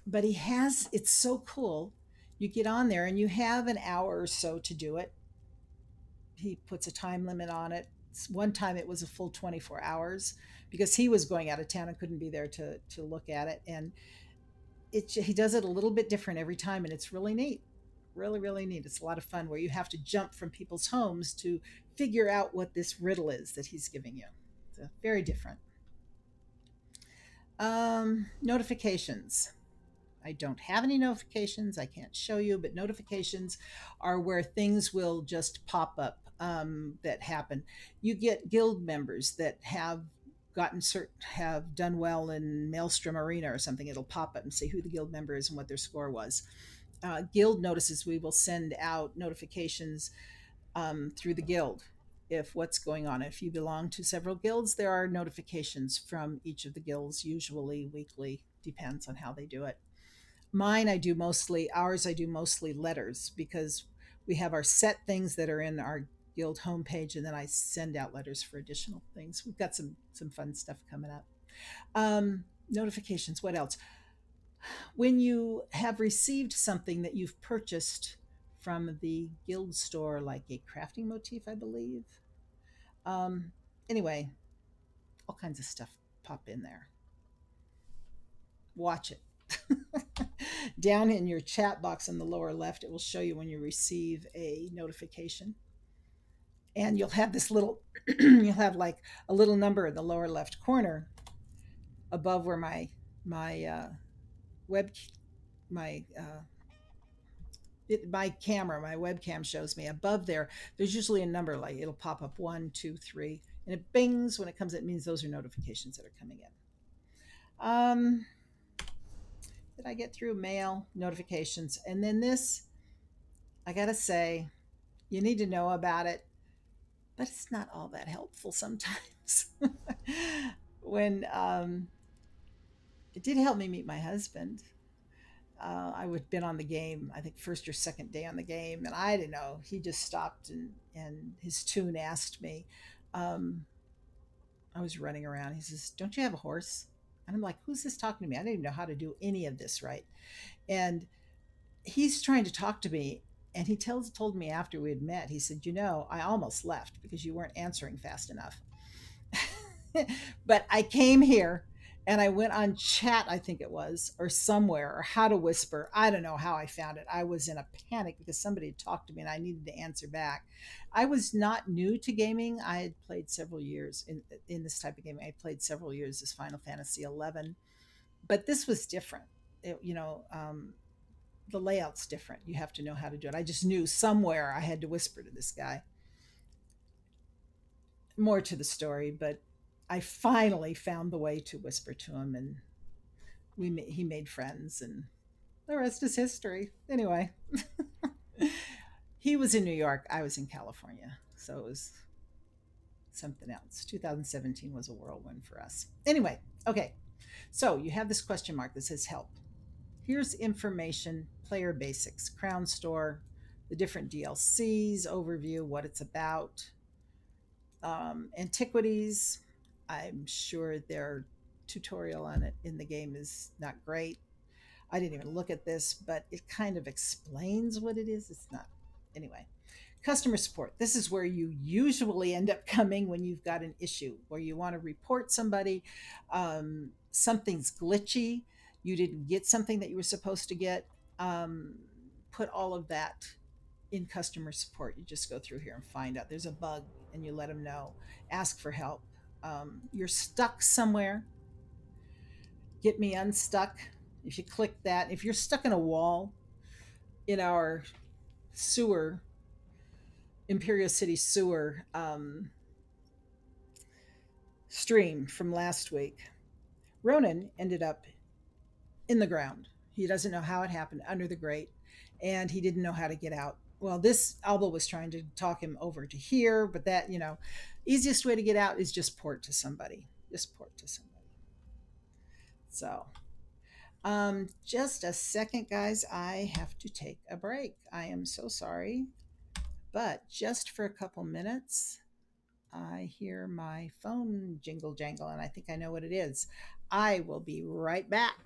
But it's so cool. You get on there and you have an hour or so to do it. He puts a time limit on it. One time it was a full 24 hours because he was going out of town and couldn't be there to look at it. And he does it a little bit different every time, and it's really neat. Really, really neat. It's a lot of fun where you have to jump from people's homes to figure out what this riddle is that he's giving you. So very different. Notifications. I don't have any notifications. I can't show you, but notifications are where things will just pop up that happen. You get guild members that have done well in Maelstrom Arena or something. It'll pop up and say who the guild member is and what their score was. Guild notices, we will send out notifications through the guild if what's going on. If you belong to several guilds, there are notifications from each of the guilds, usually weekly, depends on how they do it. Ours I do mostly letters because we have our set things that are in our guild homepage, and then I send out letters for additional things. We've got some fun stuff coming up. Notifications, what else? When you have received something that you've purchased from the guild store, like a crafting motif, I believe. Um, anyway, all kinds of stuff pop in there. Watch it. Down in your chat box in the lower left, it will show you when you receive a notification. And you'll have this little, you'll have like a little number in the lower left corner above where my web, my my camera, my webcam shows me. Above there, there's usually a number, like it'll pop up 1, 2, 3, and it bings when it comes. It means those are notifications that are coming in. Um, did I get through mail notifications? And then this, I gotta say, you need to know about it, but it's not all that helpful sometimes. when It did help me meet my husband. I would been on the game, I think first or second day on the game, and I didn't know. He just stopped and his tune asked me. Um, I was running around. He says, "Don't you have a horse?" And I'm like, "Who's this talking to me? I don't even know how to do any of this right." And he's trying to talk to me, and he told me after we had met. He said, "You know, I almost left because you weren't answering fast enough." But I came here and I went on chat, I think it was, or somewhere, or how to whisper. I don't know how I found it. I was in a panic because somebody had talked to me and I needed to answer back. I was not new to gaming. I had played several years in this type of game. I played several years as Final Fantasy 11, but this was different. The layout's different. You have to know how to do it. I just knew somewhere I had to whisper to this guy. More to the story, but I finally found the way to whisper to him, and he made friends, and the rest is history. Anyway, he was in New York, I was in California, so it was something else. 2017 was a whirlwind for us. Anyway, okay, so you have this question mark that says help. Here's information, player basics, Crown Store, the different DLCs, overview, what it's about, antiquities. I'm sure their tutorial on it in the game is not great. I didn't even look at this, but it kind of explains what it is. It's not. Anyway, customer support. This is where you usually end up coming when you've got an issue, where you want to report somebody, something's glitchy, you didn't get something that you were supposed to get. Um, put all of that in customer support. You just go through here and find out there's a bug and you let them know. Ask for help. You're stuck somewhere. Get me unstuck. If you click that, if you're stuck in a wall in our sewer, Imperial City sewer stream from last week, Ronan ended up in the ground. He doesn't know how it happened under the grate, and he didn't know how to get out. Well, this Alba was trying to talk him over to here, but that, easiest way to get out is just port to somebody. Just port to somebody. So, just a second, guys. I have to take a break. I am so sorry, but just for a couple minutes, I hear my phone jingle jangle, and I think I know what it is. I will be right back.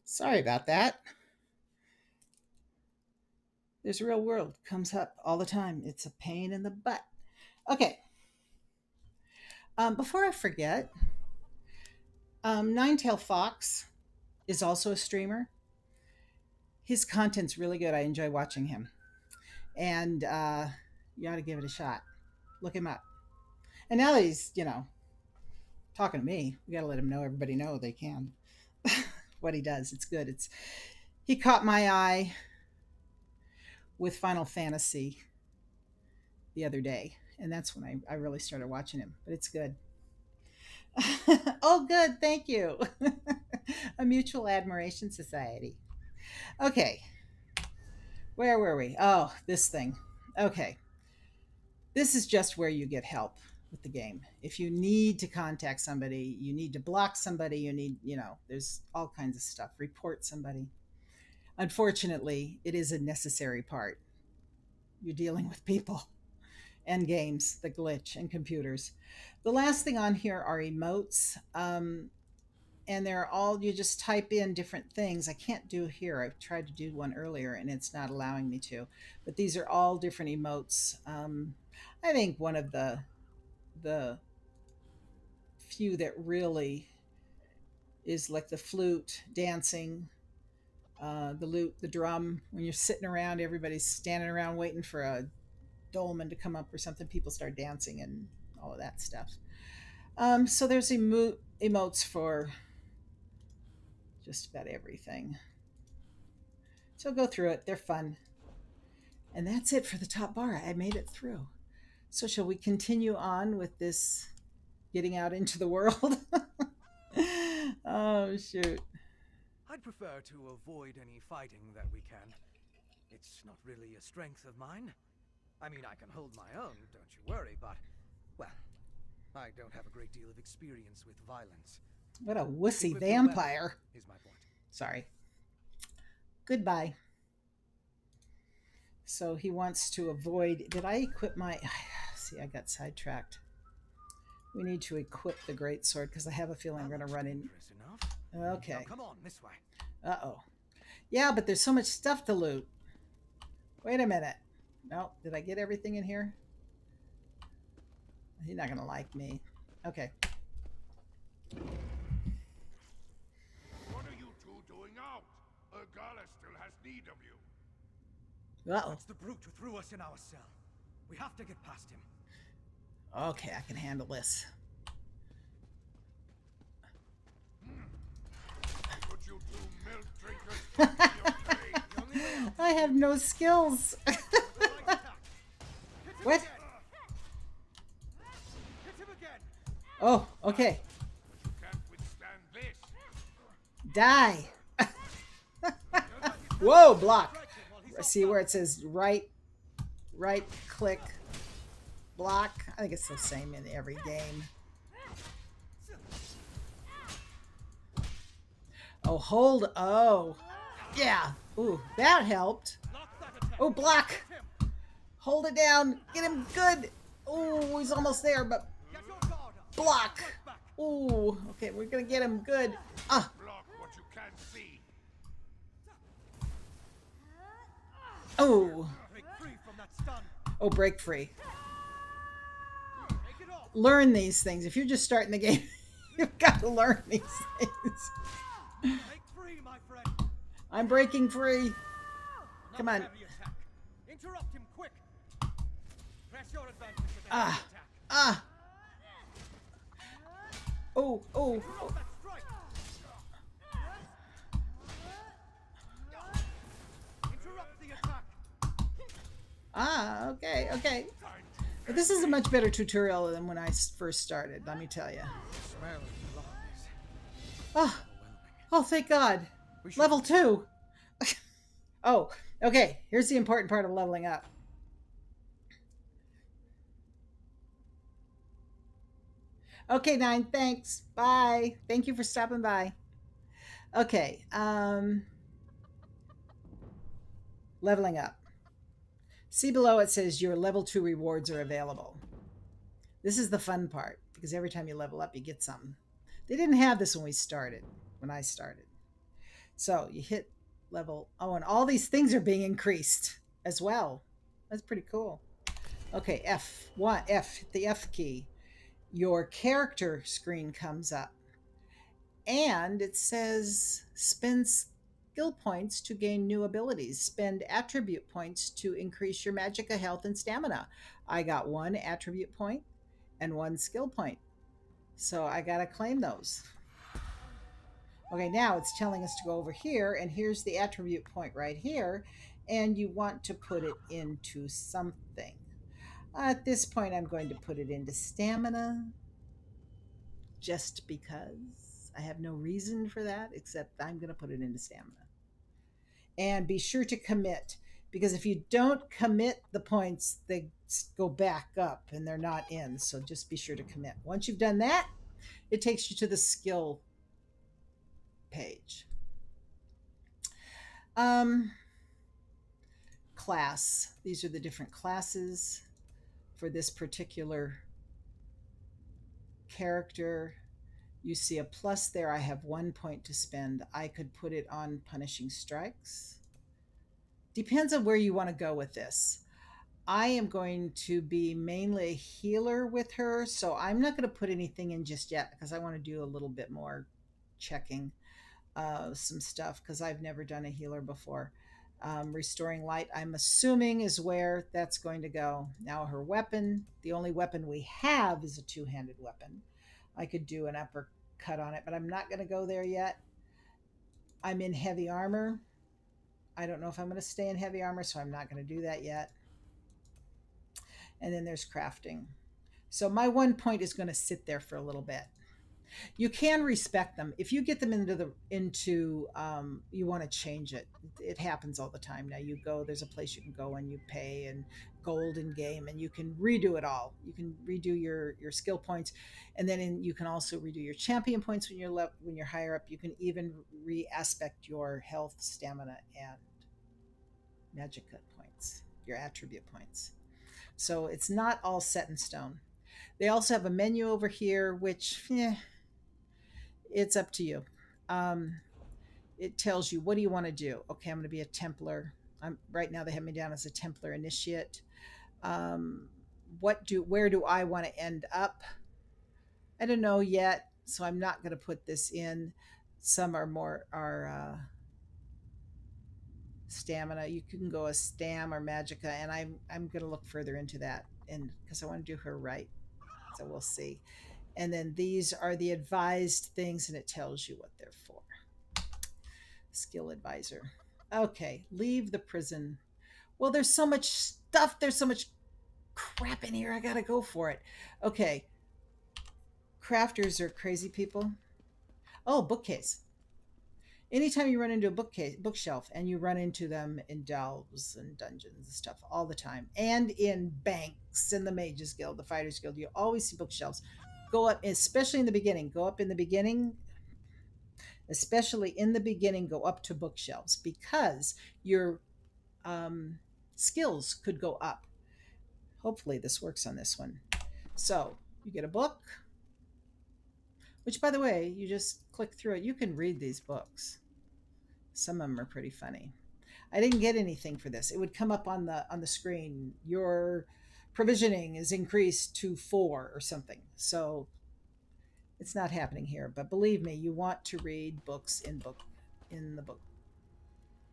Sorry about that. This real world comes up all the time. It's a pain in the butt. Okay. Before I forget, Nine Tail Fox. is also a streamer. His content's really good. I enjoy watching him. And you ought to give it a shot. Look him up. And now that he's, talking to me, we got to let him know, everybody know they can. What he does. It's good. He caught my eye with Final Fantasy the other day. And that's when I really started watching him. But it's good. Oh, good. Thank you. A mutual admiration society. Okay. Where were we? Oh, this thing. Okay. This is just where you get help with the game. If you need to contact somebody, you need to block somebody, you need, there's all kinds of stuff. Report somebody. Unfortunately, it is a necessary part. You're dealing with people and games that glitch and computers. The last thing on here are emotes. And they're all, you just type in different things. I can't do here. I've tried to do one earlier and it's not allowing me to. But these are all different emotes. I think one of the few that really is like the flute, dancing, the lute, the drum. When you're sitting around, everybody's standing around waiting for a dolman to come up or something. People start dancing and all of that stuff. So there's emotes for just about everything. So go through it. They're fun. And that's it for the top bar. I made it through. So shall we continue on with this getting out into the world? Oh, shoot. I'd prefer to avoid any fighting that we can. It's not really a strength of mine. I mean, I can hold my own, don't you worry, but, well, I don't have a great deal of experience with violence. What a wussy vampire. Is my point. Sorry. Goodbye. So he wants to avoid. Did I equip my. See, I got sidetracked. We need to equip the greatsword because I have a feeling I'm going to run in. Okay. Now come on, this way. Uh-oh. Yeah, but there's so much stuff to loot. Wait a minute. No, did I get everything in here? He's not going to like me. Okay. What are you two doing out? Ergala still has need of you. Uh-oh. That's the brute who threw us in our cell. We have to get past him. Okay, I can handle this. Put you two milk drinkers back in your cage. I have no skills. What? Hit him again. Oh, okay. You can't withstand this. Die. Whoa, block. See where it says right click, block. I think it's the same in every game. Oh, hold. Oh, yeah. Ooh, that helped. Oh, block. Hold it down. Get him good. Oh, he's almost there, but block. Ooh, okay, we're gonna get him good. Ah. Block what you can't see. Oh. Break free from that stun. Oh, break free. Take it off. Learn these things. If you're just starting the game, you've got to learn these things. Break free, my friend. I'm breaking free. Come on. Heavy attack. Interrupt him quick. Press your advantage with the Ah. heavy attack. Ah. Oh, oh. Interrupt that strike. Interrupt the attack. Ah, okay, okay. But this is a much better tutorial than when I first started, let me tell you. Smell of blood is Oh, oh, thank God. Level 2. Oh, okay. Here's the important part of leveling up. Okay, 9, thanks. Bye. Thank you for stopping by. Okay, leveling up. See below it says your level 2 rewards are available. This is the fun part because every time you level up, you get something. They didn't have this when I started. So you hit level, oh, and all these things are being increased as well. That's pretty cool. Okay, hit the F key. Your character screen comes up. And it says spend skill points to gain new abilities, spend attribute points to increase your magicka health and stamina. I got one attribute point and one skill point. So I got to claim those. Okay, now it's telling us to go over here, and here's the attribute point right here, and you want to put it into something. At this point, I'm going to put it into stamina, just because I have no reason for that, except I'm going to put it into stamina. And be sure to commit, because if you don't commit the points, they go back up and they're not in. So just be sure to commit. Once you've done that, it takes you to the skill page. Um, Class. These are the different classes for this particular character. You see a plus there. I have 1 point to spend. I could put it on punishing strikes. Depends on where you want to go with this. I am going to be mainly a healer with her, so I'm not going to put anything in just yet because I want to do a little bit more checking some stuff because I've never done a healer before. Restoring light, I'm assuming, is where that's going to go. Now, her weapon, the only weapon we have is a two-handed weapon. I could do an uppercut on it, but I'm not going to go there yet. I'm in heavy armor. I don't know if I'm going to stay in heavy armor, so I'm not going to do that yet. And then there's crafting. So my 1 point is going to sit there for a little bit. You can respect them if you get them into you want to change it. It happens all the time. Now you go, there's a place you can go and you pay and gold in game, and you can redo it all. You can redo your skill points, and then you can also redo your champion points when you're higher up. You can even re-aspect your health, stamina, and magic points, your attribute points. So it's not all set in stone. They also have a menu over here, which it's up to you. Um, it tells you, what do you want to do? Okay, I'm going to be a Templar. Right now they have me down as a Templar initiate. Um, where do I want to end up? I don't know yet, so I'm not going to put this in. Some are stamina. You can go a stam or magicka, and I'm going to look further into that, and because I want to do her right. So we'll see. And then these are the advised things, and it tells you what they're for. Skill advisor. Okay, leave the prison. Well, there's so much stuff. There's so much crap in here. I gotta go for it. Okay. Crafters are crazy people. Oh, bookcase. Anytime you run into a bookshelf, and you run into them in delves and dungeons and stuff all the time, and in banks, in the Mages Guild, the Fighters Guild, you always see bookshelves. Go up, especially in the beginning. Go up in the beginning, especially in the beginning. Go up to bookshelves because your skills could go up. Hopefully, this works on this one. So you get a book, which, by the way, you just click through it. You can read these books. Some of them are pretty funny. I didn't get anything for this. It would come up on the screen. Your provisioning is increased to 4 or something. So it's not happening here. But believe me, you want to read books in the book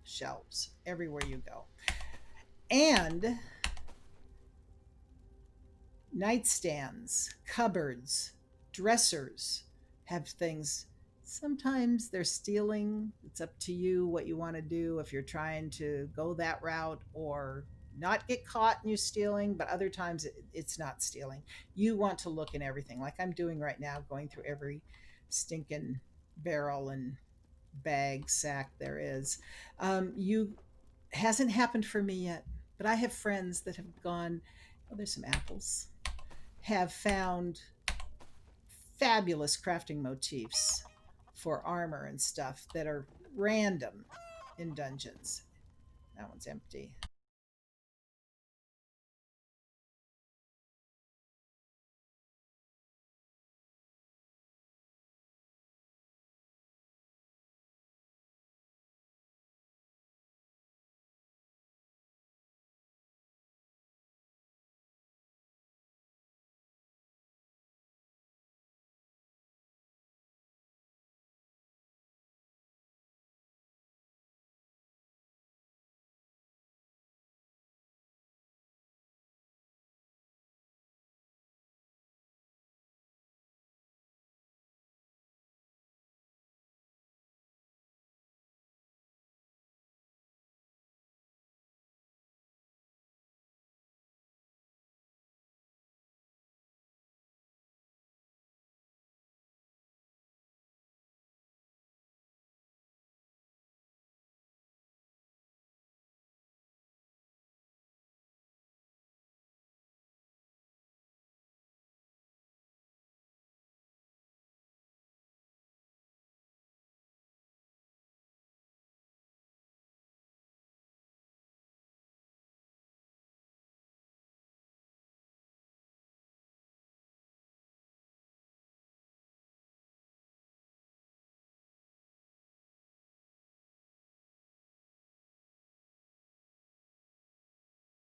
shelves everywhere you go. And nightstands, cupboards, dressers have things. Sometimes they're stealing. It's up to you what you want to do, if you're trying to go that route or not get caught in you stealing, but other times it's not stealing. You want to look in everything, like I'm doing right now, going through every stinking barrel and bag sack there is. You hasn't happened for me yet, but I have friends that have gone, oh, there's some apples, have found fabulous crafting motifs for armor and stuff that are random in dungeons. That one's empty.